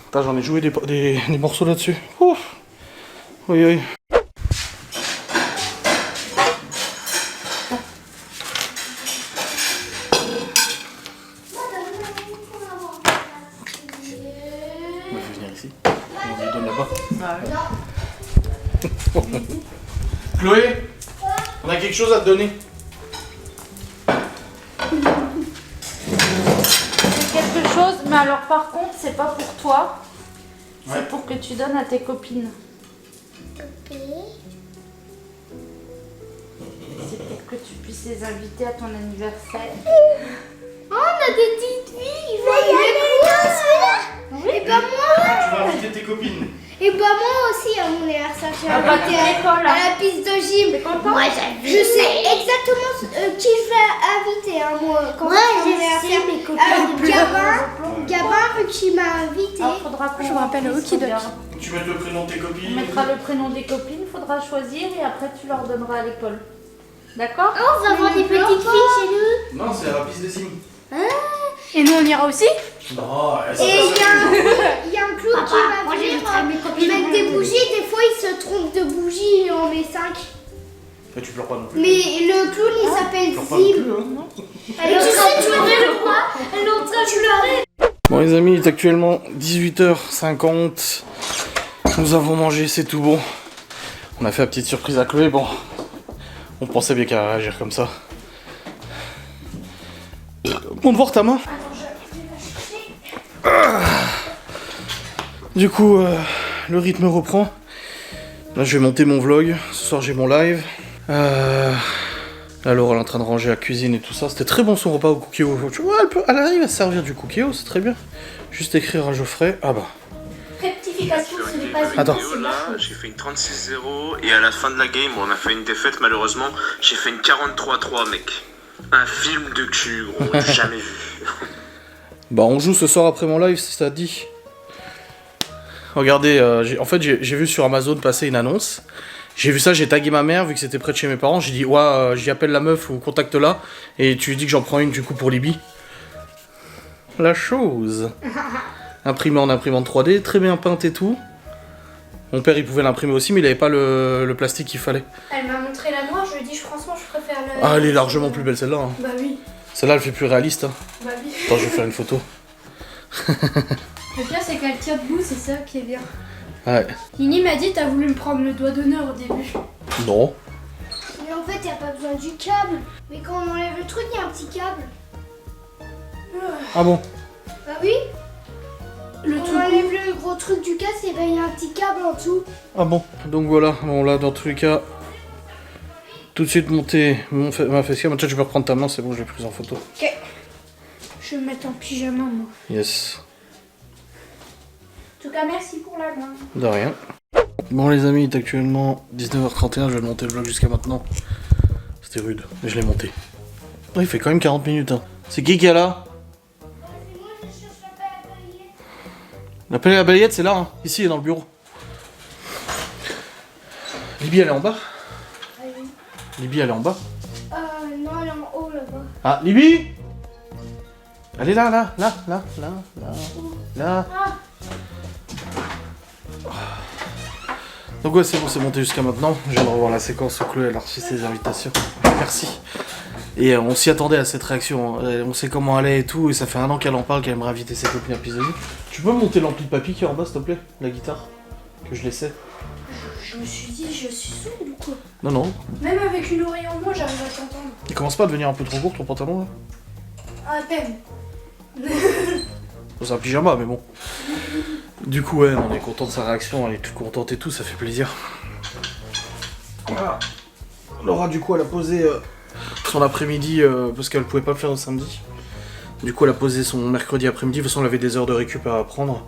Putain, j'en ai joué des morceaux là-dessus. Ouf. Oui, oui. On va venir ici. On lui donne là-bas. Chloé, on a quelque chose à te donner. Quelque chose, mais alors par contre, c'est pas pour toi. Ouais. C'est pour que tu donnes à tes copines. Ok. C'est pour que tu puisses les inviter à ton anniversaire. Oh, on a des petites filles. Il va y aller celui-là. Et bah moi. Tu vas inviter tes copines. Et bah moi aussi à mon anniversaire, je vais Ah bah, inviter t'es l'école, à hein. la piste de gym. Moi, Je sais exactement qui je vais inviter, hein, moi, quand c'est mon anniversaire. Gabin, vu qu'il m'a invité. Alors, faudra qu'on Je me rappelle puisse Okidoki. regarder. Tu mets le prénom de tes On copines. mettra le prénom des copines, faudra choisir et après tu leur donneras à l'école. D'accord? Oh, on va voir des petites filles chez nous. Non, c'est à la piste de gym. Et nous on ira aussi? Non, Et il y a un clown qui va venir mettre des bougies. Des fois, il se trompe de bougies et on met 5. Mais tu pleures pas non plus. Mais le clown, il s'appelle Tu pleures pas non Zim. plus, hein. Et tu sais, tu veux quoi? Elle est en train de pleurer. Bon les amis, il est actuellement 18h50. Nous avons mangé, c'est tout bon. On a fait la petite surprise à Chloé, bon. On pensait bien qu'elle allait réagir comme ça. Montre voir ta main. Du coup, le rythme reprend. Là, je vais monter mon vlog. Ce soir, j'ai mon live. Là, Laura elle est en train de ranger la cuisine et tout ça. C'était très bon son repas au cookéo. Tu vois, elle arrive à se servir du cookéo, c'est très bien. Juste écrire à Geoffrey. Ah bah. Rectification, ce n'est pas une Attends. bonne Là, j'ai fait une 36-0 et à la fin de la game, on a fait une défaite malheureusement. J'ai fait une 43-3, mec. Un film de cul, gros, jamais vu. Bah, on joue ce soir après mon live, si ça te dit. Regardez, j'ai vu sur Amazon passer une annonce. J'ai vu ça, j'ai tagué ma mère, vu que c'était près de chez mes parents. J'ai dit, ouais, j'y appelle la meuf ou contacte-la. Et tu lui dis que j'en prends une du coup pour Libye. La chose. Imprimé en imprimante 3D, très bien peinte et tout. Mon père, il pouvait l'imprimer aussi, mais il avait pas le plastique qu'il fallait. Elle m'a montré la noire, je lui ai dit franchement je préfère le... Ah, elle est largement plus belle celle-là. Hein. Bah oui, Celle-là, elle fait plus réaliste. Hein. bah oui. Attends, je vais faire une photo. Le pire c'est qu'elle tient debout, c'est ça qui est bien. Ouais. Nini m'a dit t'as voulu me prendre le doigt d'honneur au début. Non. Mais en fait, il n'y a pas besoin du câble. Mais quand on enlève le truc, il y a un petit câble. Ah bon? Bah oui. Le On tout enlève le gros truc du casque et ben il y a un petit câble en dessous. Ah bon? Donc voilà, bon là, dans tous les cas, tout de suite monter ma facecam. Tiens, tu peux reprendre ta main, c'est bon, je l'ai prise en photo. Ok. Je vais me mettre en pyjama, moi. Yes. En tout cas, merci pour la main. De rien. Bon les amis, il est actuellement 19h31, je vais monter le vlog jusqu'à maintenant. C'était rude, mais je l'ai monté. Oh, il fait quand même 40 minutes. Hein. C'est qui est là? C'est moi, je cherche la pelle à balayette. La pelle à la balayette, c'est là, hein. Ici, dans le bureau. Libye, elle est en bas? Libye, elle est en bas? Non, elle est en haut là-bas. Ah, Libye! Elle est là. Donc ouais, c'est bon, c'est monté jusqu'à maintenant. Je viens de revoir la séquence où Chloé elle a reçu ses invitations. Merci. Et on s'y attendait à cette réaction. Hein. On sait comment elle est et tout. Et ça fait 1 an qu'elle en parle, qu'elle aimerait inviter ses copines à Pisoni. Tu peux monter l'ampli de papy qui est en bas, s'il te plaît? La guitare que je laissais. Je me suis dit, je suis sourde ou quoi? Non. Même avec une oreille en moins, j'arrive à t'entendre. Il commence pas à devenir un peu trop court ton pantalon là? À peine. C'est un pyjama, mais bon. Du coup, ouais, on est content de sa réaction. Elle est toute contente et tout, ça fait plaisir. Voilà. Laura, du coup, elle a posé son après-midi parce qu'elle pouvait pas le faire le samedi. Du coup, elle a posé son mercredi après-midi. De toute façon, elle avait des heures de récup à prendre.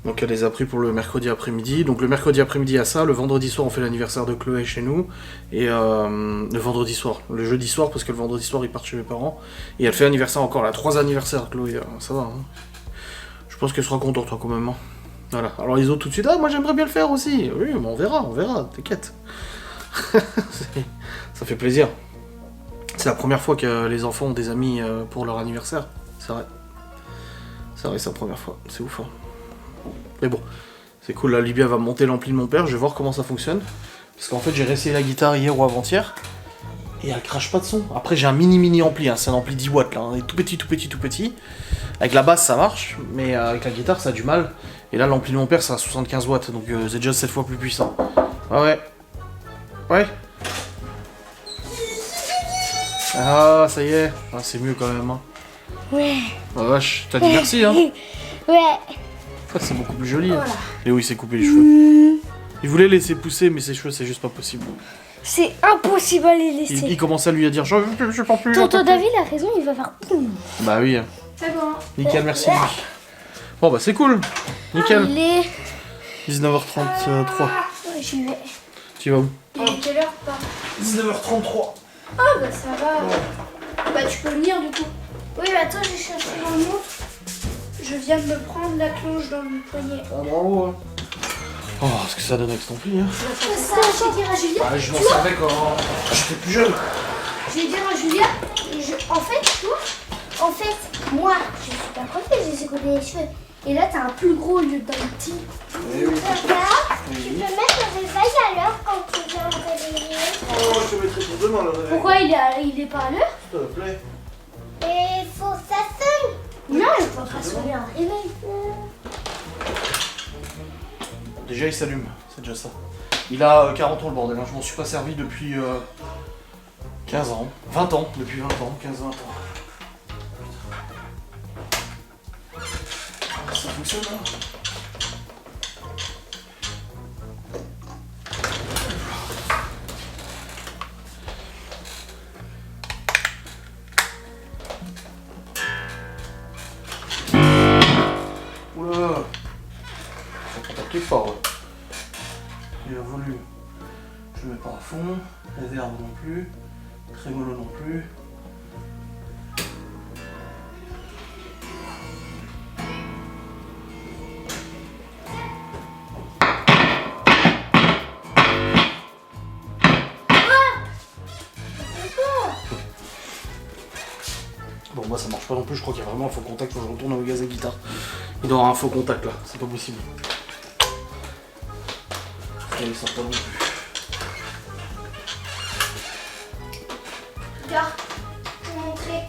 Donc, elle les a pris pour le mercredi après-midi. Donc, le mercredi après-midi, à ça. Le vendredi soir, on fait l'anniversaire de Chloé chez nous. Et le vendredi soir. Le jeudi soir, parce que le vendredi soir, ils partent chez mes parents. Et elle fait l'anniversaire encore. Elle a 3 anniversaires, Chloé. Ça va, hein. Je pense qu'elle sera contente, toi, quand même. Hein. Voilà. Alors, les autres, tout de suite, ah, moi, j'aimerais bien le faire aussi. Oui, mais on verra, t'inquiète. Ça fait plaisir. C'est la première fois que les enfants ont des amis pour leur anniversaire. C'est vrai. C'est vrai, c'est la première fois. C'est ouf, hein. Mais bon, c'est cool, la Libye va monter l'ampli de mon père, je vais voir comment ça fonctionne. Parce qu'en fait j'ai réessayé la guitare hier ou avant-hier, et elle crache pas de son. Après j'ai un mini ampli, hein. C'est un ampli 10 watts là, hein. Tout petit. Avec la basse ça marche, mais avec la guitare ça a du mal. Et là l'ampli de mon père c'est à 75 watts, donc c'est déjà 7 fois plus puissant. Ouais. Ah ça y est, ah, c'est mieux quand même. Hein. Ouais. Oh vache, t'as dit merci hein. Ouais. C'est beaucoup plus joli. Hein. Léo il s'est coupé les cheveux. Il voulait laisser pousser mais ses cheveux c'est juste pas possible. C'est impossible à les laisser. Il commençait à lui dire je veux pas plus. Tonton David a raison, il va faire poum. Bah oui. C'est bon. Nickel, merci. Bon bah c'est cool. Nickel. Il est... 19h33. Ouais, j'y vais. Tu vas où? Il est quelle heure pas? 19h33. Ah bah ça va. Bah tu peux venir du coup. Oui, mais attends, j'ai cherché mon montre. Je viens de me prendre la cloche dans le poignet. Ah bravo. Hein. Oh, ce que ça donne avec cet ampli. Hein. Ça, je vais dire à Julia. Bah, je m'en servais quand j'étais plus jeune. Je vais dire à Julia. En fait, moi, je suis pas coiffée, j'ai secoué les cheveux. Et là, t'as un plus gros au lieu d'un petit. Eh oui. Papa, tu peux mettre le réveil à l'heure quand tu viens me réveiller. Oh, je te mettrai pour demain le réveil. Pourquoi il est pas à l'heure? S'il te plaît. Et faut que ça sonne. Non, il faut pas sonner un réveil. Déjà il s'allume, c'est déjà ça. Il a 40 ans le bordel, hein. Je m'en suis pas servi depuis 15 ans. 20 ans, depuis 20 ans, 15-20 ans. Ça fonctionne hein. Oula, faut contacter fort. Ouais. Il a voulu. Je le mets pas à fond. Réverb non plus. Trémolo non plus. Bon moi ça marche pas non plus, je crois qu'il y a vraiment un faux contact, faut que je retourne au gaz à guitare. Il doit y avoir un faux contact là, c'est pas possible. Et il sort pas non plus. Regarde, je vais montrer.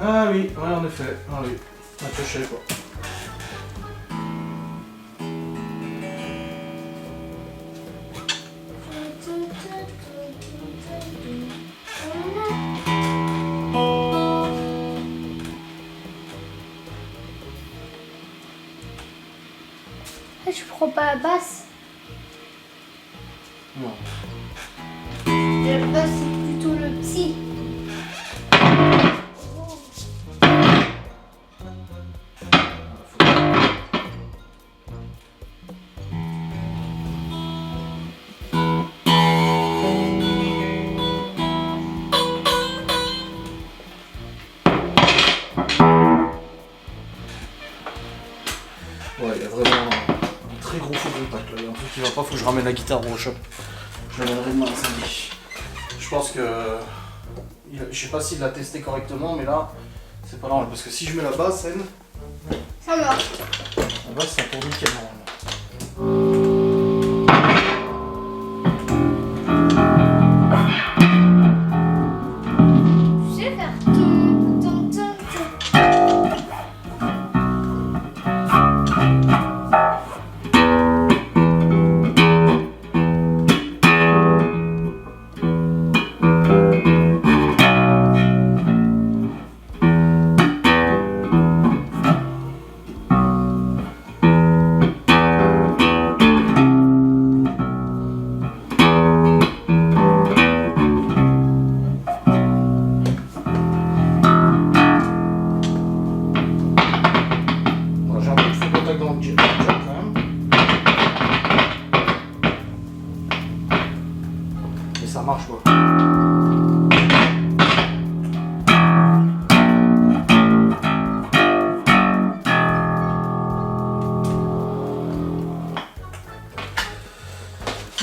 Ah oui, ouais en effet, ah oui, un peu cher quoi. Je prends pas la basse. Non. La basse, c'est plutôt le petit. facile. Ouais, il y a vraiment un très gros faux contact là. Il y a un truc qui va pas, faut que je ramène la guitare au shop. Je l'amènerai demain samedi. Je pense que. Je sais pas s'il l'a testé correctement, mais là, c'est pas normal. Parce que si je mets la basse, elle. Ça marche. La basse, ça tourne nickel normalement. Je sais faire ton, ton, ton, ton. Bon, j'ai un peu de faux contact dans le jack quand même. Mais ça marche quoi.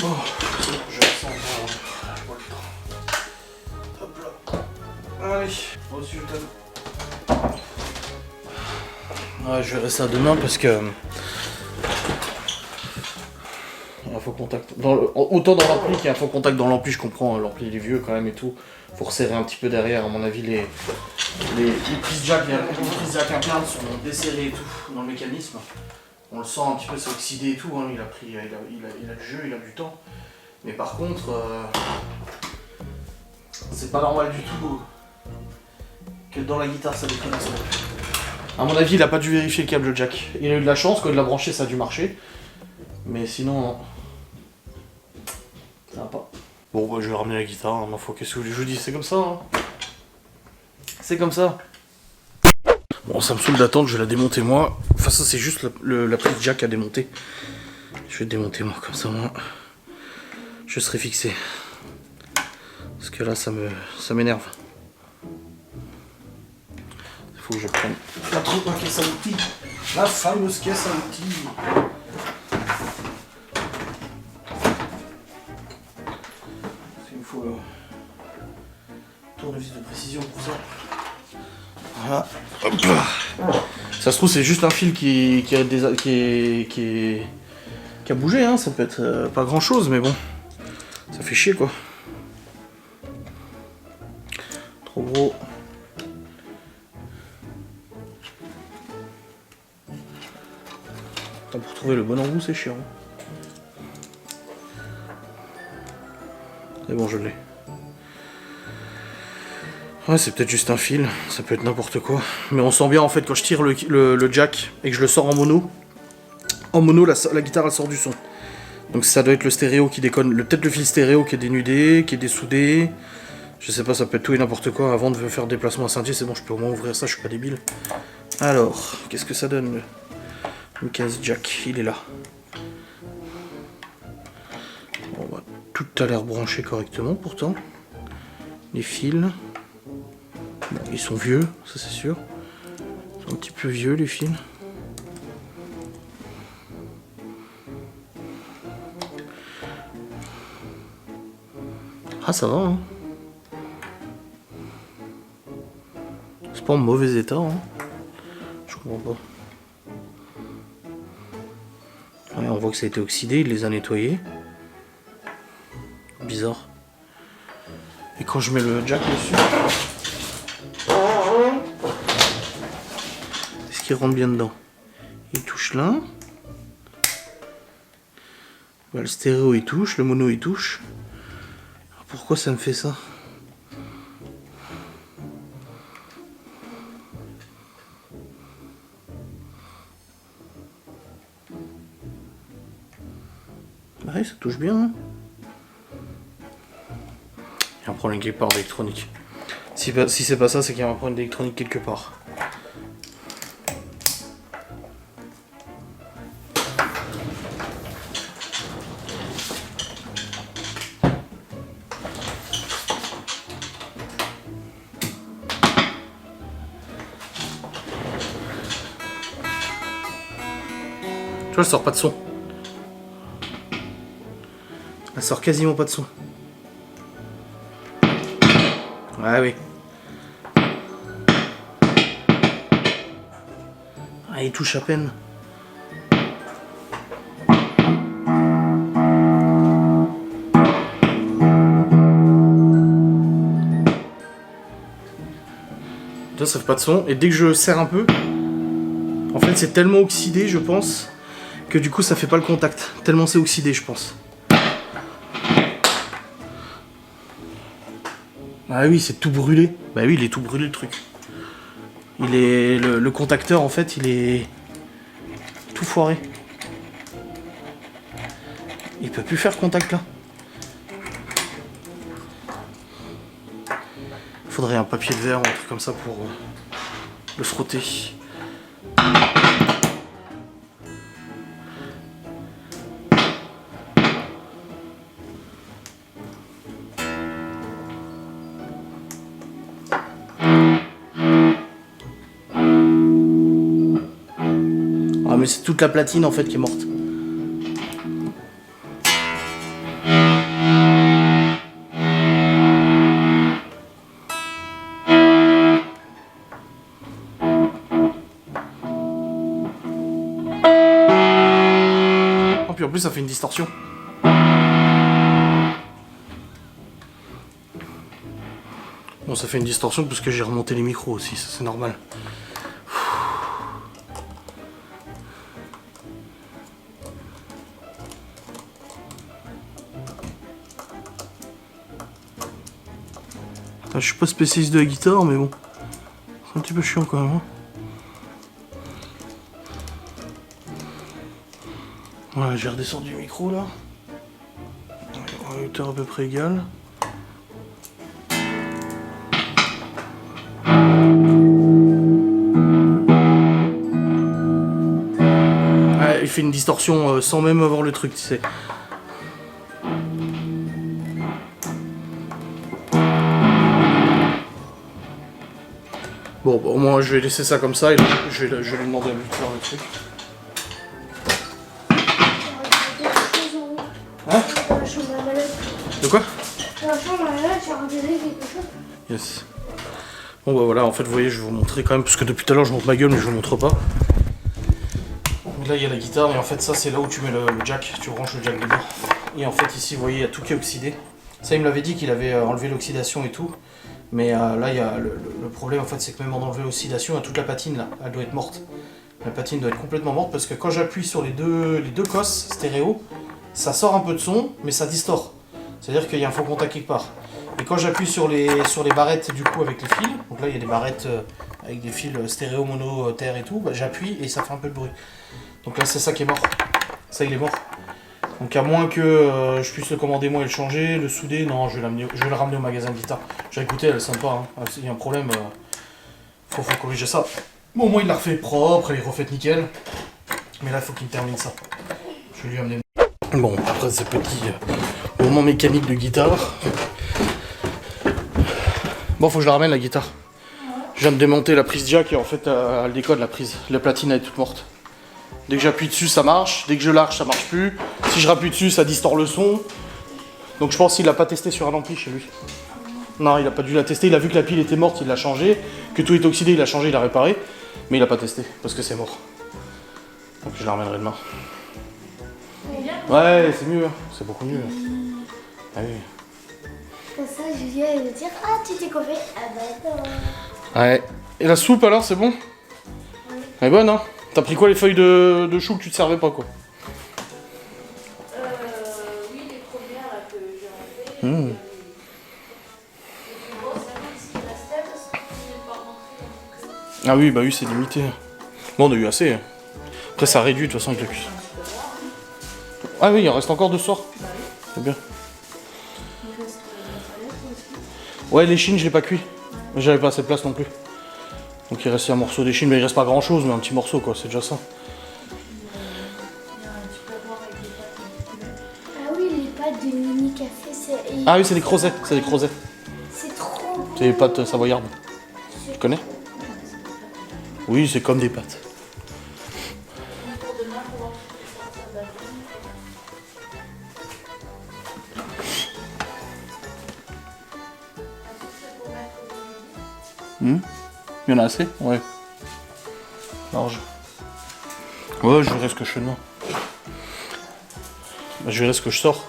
Bon, je ressens pas, je vois le temps. Hop là. Allez, reçu le thème. Ouais, je verrai ça demain parce que. Il y a un faux contact. Autant dans l'ampli qu'il y a un faux contact dans l'ampli, je comprends, l'ampli il est vieux quand même et tout. Faut resserrer un petit peu derrière, à mon avis, les prises jack internes sont desserrées et tout dans le mécanisme. On le sent un petit peu, c'est oxydé et tout, hein. Il a du jeu, il a du temps. Mais par contre, c'est pas normal du tout que dans la guitare ça déconne. À mon avis, il a pas dû vérifier le câble jack. Il a eu de la chance, quand il l'a branché, ça a dû marcher. Mais sinon, non. Ça va pas. Bon, bah, je vais ramener la guitare, hein, ma foi, qu'est-ce que je vous dis, c'est comme ça. Hein. C'est comme ça. Bon, ça me saoule d'attendre, je vais la démonter moi. Enfin, ça, c'est juste la prise jack à démonter. Je vais démonter moi, comme ça, moi. Je serai fixé. Parce que là, ça m'énerve. Il faut que je prenne la caisse à outils. La fameuse caisse à outils. Il me faut tournevis de précision pour ça. Voilà. Hop là. Ça se trouve, c'est juste un fil qui a bougé, hein. Ça peut être pas grand chose, mais bon. Ça fait chier quoi. Trop gros. Pour trouver le bon embout, c'est chiant. C'est bon, je l'ai. Ouais, c'est peut-être juste un fil, ça peut être n'importe quoi. Mais on sent bien en fait quand je tire le jack et que je le sors en mono. En mono, la guitare elle sort du son. Donc ça doit être le stéréo qui déconne. Peut-être le fil stéréo qui est dénudé, qui est dessoudé. Je sais pas, ça peut être tout et n'importe quoi. Avant de faire déplacement à Saint-Dié, c'est bon, je peux au moins ouvrir ça, je suis pas débile. Alors, qu'est-ce que ça donne le case jack, il est là. Bon, bah, tout a l'air branché correctement pourtant. Les fils. Bon, ils sont vieux, ça c'est sûr. Ils sont un petit peu vieux les fils. Ah ça va hein. C'est pas en mauvais état hein. Je comprends pas. Ouais, on voit que ça a été oxydé, il les a nettoyés. Bizarre. Et quand je mets le jack dessus, est-ce qu'il rentre bien dedans? Il touche là. Bah, le stéréo il touche, le mono il touche. Alors, pourquoi ça me fait ça? Bah oui, ça touche bien. Hein. Il y a un problème quelque part d'électronique. Si c'est pas ça, c'est qu'il y a un problème d'électronique quelque part. Tu vois, elle sort pas de son. Elle sort quasiment pas de son. Ah oui. Ah, il touche à peine. Là, ça fait pas de son. Et dès que je serre un peu, en fait, c'est tellement oxydé, je pense, que du coup, ça fait pas le contact. Tellement c'est oxydé, je pense. Ah oui, c'est tout brûlé. Bah oui, il est tout brûlé le truc. Il est le contacteur en fait, il est tout foiré. Il peut plus faire contact là. Il faudrait un papier de verre ou un truc comme ça pour le frotter. Ah mais c'est toute la platine en fait qui est morte. Oh puis en plus ça fait une distorsion. Bon ça fait une distorsion parce que j'ai remonté les micros aussi, ça c'est normal. Je suis pas spécialiste de la guitare, mais bon, c'est un petit peu chiant quand même. Hein. Voilà, j'ai redescendu le micro là. À hauteur à peu près égale. Ouais, il fait une distorsion sans même avoir le truc, tu sais. Bon, bah, au moins je vais laisser ça comme ça et là, je vais lui demander à lui de faire le truc. Hein? Dans la chambre à malade. De quoi? Dans la chambre à malade, j'ai regardé quelque chose. Yes. Bon bah voilà, en fait vous voyez, je vais vous montrer quand même, parce que depuis tout à l'heure je montre ma gueule mais je vous montre pas. Donc là il y a la guitare et en fait ça c'est là où tu mets le jack, tu branches le jack dedans. Et en fait ici vous voyez, il y a tout qui est oxydé. Ça il me l'avait dit qu'il avait enlevé l'oxydation et tout. Mais là, il y a le problème, en fait, c'est que même en enlever l'oxydation, il y a toute la patine, là, elle doit être morte. La patine doit être complètement morte, parce que quand j'appuie sur les deux cosses stéréo, ça sort un peu de son, mais ça distord. C'est-à-dire qu'il y a un faux contact quelque part. Et quand j'appuie sur les barrettes, du coup, avec les fils, donc là, il y a des barrettes avec des fils stéréo, mono, terre et tout, bah, j'appuie et ça fait un peu de bruit. Donc là, c'est ça qui est mort. Ça, il est mort. Donc à moins que je puisse le commander moi et le changer, le souder, non, je vais le ramener au magasin de guitare. J'ai écouté, elle est sympa, hein. S'il y a un problème, faut corriger ça. Bon, moi il l'a refait propre, elle est refaite nickel. Mais là il faut qu'il me termine ça. Je vais lui amener. Bon, après ces petits moments mécaniques de guitare. Bon, faut que je la ramène la guitare. Je viens de démonter la prise jack et en fait elle décode la prise. La platine elle est toute morte. Dès que j'appuie dessus, ça marche. Dès que je lâche, ça marche plus. Si je rappuie dessus, ça distord le son. Donc je pense qu'il l'a pas testé sur un ampli chez lui. Non, il a pas dû la tester. Il a vu que la pile était morte, il l'a changé. Que tout est oxydé, il l'a changé, il l'a réparé. Mais il a pas testé parce que c'est mort. Donc je la ramènerai demain. Ouais, c'est mieux. C'est beaucoup mieux. Ah oui. Comme ça, Julien il va dire ah tu t'es coiffé. Ah bah non. Ouais. Et la soupe alors, c'est bon? Elle est bonne, hein? T'as pris quoi, les feuilles de chou que tu te servais pas, quoi? Oui, les premières là, que j'ai enlevées. Et puis bon, ça va, ce qui restait, parce qu'il n'est pas rentré. Ah oui, bah oui, c'est limité. Bon, on a eu assez. Après, ça réduit de toute façon avec la cuisse. Ah oui, il en reste encore 2 soirs. C'est bien. Il reste la palette aussi. Ouais, l'échine, je l'ai pas cuit. J'avais pas assez de place non plus. Donc il restait un morceau d'échine, mais il reste pas grand chose, mais un petit morceau quoi, c'est déjà ça. Ah oui, les pâtes de mini café, c'est. Ah oui, c'est des crozets, c'est des crozets. C'est trop bon. C'est des pâtes savoyardes. Tu connais? Oui, c'est comme des pâtes. Il y en a assez? Ouais. Large. Ouais, je verrai ce que je fais demain. Bah, je verrai ce que je sors.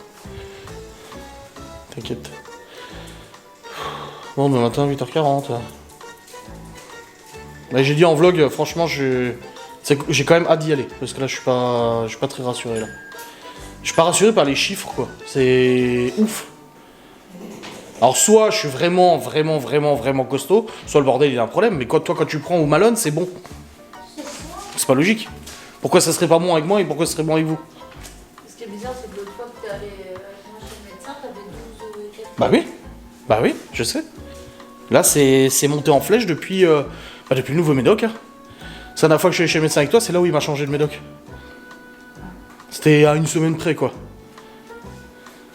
T'inquiète. Bon, demain matin, 8h40. Bah, j'ai dit en vlog, franchement, j'ai quand même hâte d'y aller. Parce que là, je suis pas très rassuré, là. Je suis pas rassuré par les chiffres, quoi. C'est ouf. Alors, soit je suis vraiment costaud, soit le bordel, il a un problème. Mais quand tu prends au Malone, c'est bon. C'est pas logique. Pourquoi ça serait pas bon avec moi et pourquoi ça serait bon avec vous? Ce qui est bizarre, c'est que l'autre fois que t'es allé avec moi chez le médecin, t'avais 12 et quelques. Bah oui, je sais. Là, c'est monté en flèche depuis le nouveau médoc. Hein. C'est la dernière fois que je suis allé chez le médecin avec toi, c'est là où il m'a changé de médoc. C'était à une semaine près, quoi.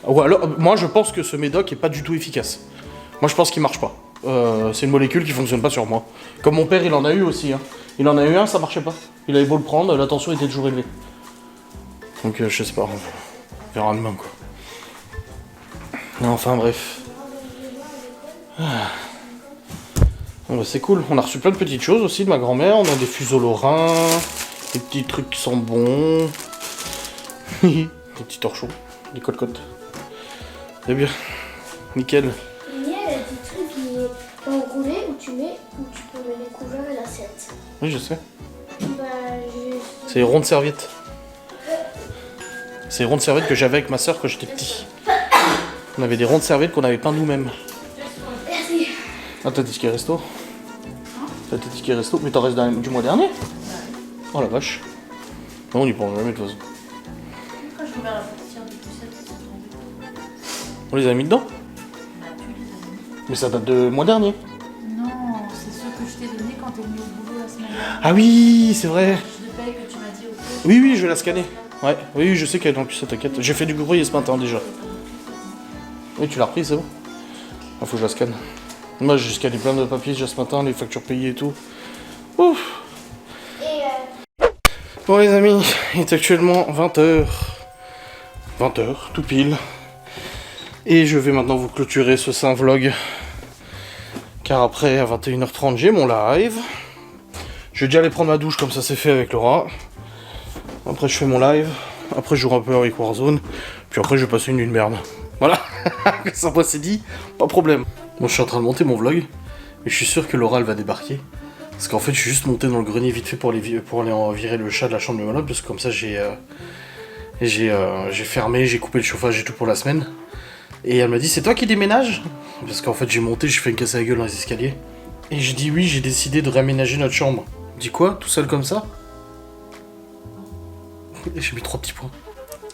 Ou alors, moi, je pense que ce médoc est pas du tout efficace. Moi, je pense qu'il marche pas. C'est une molécule qui fonctionne pas sur moi. Comme mon père, il en a eu aussi. Hein. Il en a eu un, ça marchait pas. Il avait beau le prendre, la tension était toujours élevée. Donc, je sais pas. On verra demain, quoi. Enfin, bref. Bon, bah, c'est cool. On a reçu plein de petites choses aussi de ma grand-mère. On a des fuseaux lorrains, des petits trucs qui sont bons. Des petits torchons, des côtes-côtes. C'est bien. Nickel. Il y a des trucs qui enroulés où tu peux mettre les couverts et l'assiette. Oui, je sais. Bah, C'est les rondes serviettes. C'est les rondes serviettes que j'avais avec ma soeur quand j'étais petit. On avait des rondes serviettes qu'on avait peint nous-mêmes. Merci. Ah, t'as des tickets resto? T'as tes tickets resto? Mais t'en restes du mois dernier? Oh la vache. Non, on y pense jamais de toute façon. Quand j'ai ouvert la portière de poussette, c'est tombé. On les a mis dedans? Bah, tu les as mis. Mais ça date de mois dernier. Non, c'est ceux que je t'ai donnés quand t'es venu au boulot la semaine dernière. Ah oui, c'est vrai. Je te paye que tu m'as dit ok. Oui, je vais la scanner. Ouais, oui, je sais qu'elle est dans le cul, t'inquiète. J'ai fait du courrier ce matin déjà. Oui, tu l'as repris, c'est bon? Ah, faut que je la scanne. Moi, j'ai scanné plein de papiers déjà ce matin, les factures payées et tout. Ouf. Bon, les amis, il est actuellement 20h. 20h, tout pile. Et je vais maintenant vous clôturer ce saint vlog. Car après, à 21h30, j'ai mon live. Je vais déjà aller prendre ma douche, comme ça c'est fait avec Laura. Après, je fais mon live. Après, je joue un peu avec Warzone. Puis après, je vais passer une nuit de merde. Voilà, ça moi c'est dit, pas de problème. Bon, je suis en train de monter mon vlog, mais je suis sûr que Laura elle va débarquer. Parce qu'en fait, je suis juste monté dans le grenier vite fait pour aller en virer le chat de la chambre de Malone, parce que comme ça j'ai fermé, j'ai coupé le chauffage et tout pour la semaine. Et elle m'a dit, c'est toi qui déménages? Parce qu'en fait, j'ai monté, j'ai fait une casse à la gueule dans les escaliers. Et j'ai dit oui, j'ai décidé de réaménager notre chambre. Elle me dit quoi? Tout seul comme ça? Et j'ai mis 3 petits points.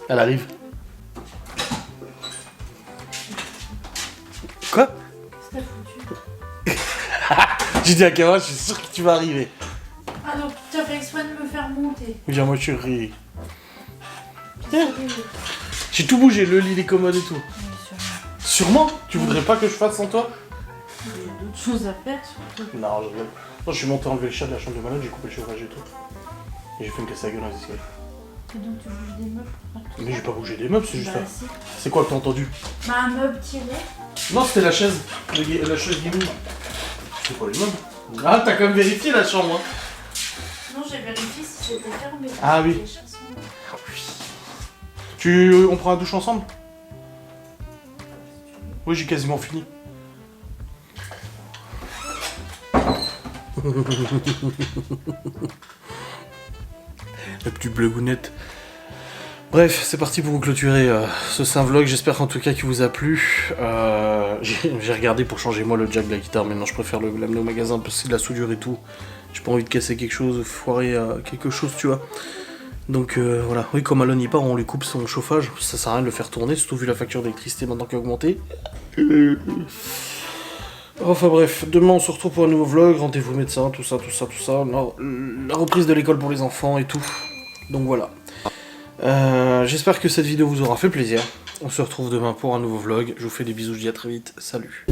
Elle arrive. Quoi? J'ai dit à Kawa, je suis sûr que tu vas arriver. Ah donc tu as fait exprès de me faire monter. Viens, moi je ris. J'ai tout bougé, le lit, les commodes et tout. Sûrement? Tu voudrais pas que je fasse sans toi? Il y a d'autres choses à faire surtout. Non, je rigole. Moi je suis monté enlever le chat de la chambre de Malone, j'ai coupé le chauffage et tout. Et j'ai fait une casse à la gueule dans les escaliers. Et donc tu bouges des meubles partout. Mais j'ai pas bougé des meubles, c'est juste Bah, ça. si. C'est quoi que t'as entendu? Bah un meuble tiré. Non, c'était la chaise. La chaise Guimou. C'est pas les meubles. Ah, t'as quand même vérifié la chambre, hein. Non, j'ai vérifié si c'était fermé. Ah oui. Les chats sont- On prend la douche ensemble? Oui, j'ai quasiment fini. La petite blagounette. Bref, c'est parti pour vous clôturer ce saint vlog. J'espère en tout cas qu'il vous a plu. J'ai regardé pour changer moi le jack de la guitare. Maintenant, je préfère l'amener au magasin parce que c'est de la soudure et tout. J'ai pas envie de casser quelque chose, de foirer quelque chose, tu vois. Donc voilà. Oui, comme Malone y part, on lui coupe son chauffage. Ça sert à rien de le faire tourner, surtout vu la facture d'électricité maintenant qui a augmenté. Enfin bref, demain on se retrouve pour un nouveau vlog, rendez-vous médecin, tout ça, la reprise de l'école pour les enfants et tout. Donc voilà. J'espère que cette vidéo vous aura fait plaisir. On se retrouve demain pour un nouveau vlog. Je vous fais des bisous, je vous dis à très vite. Salut.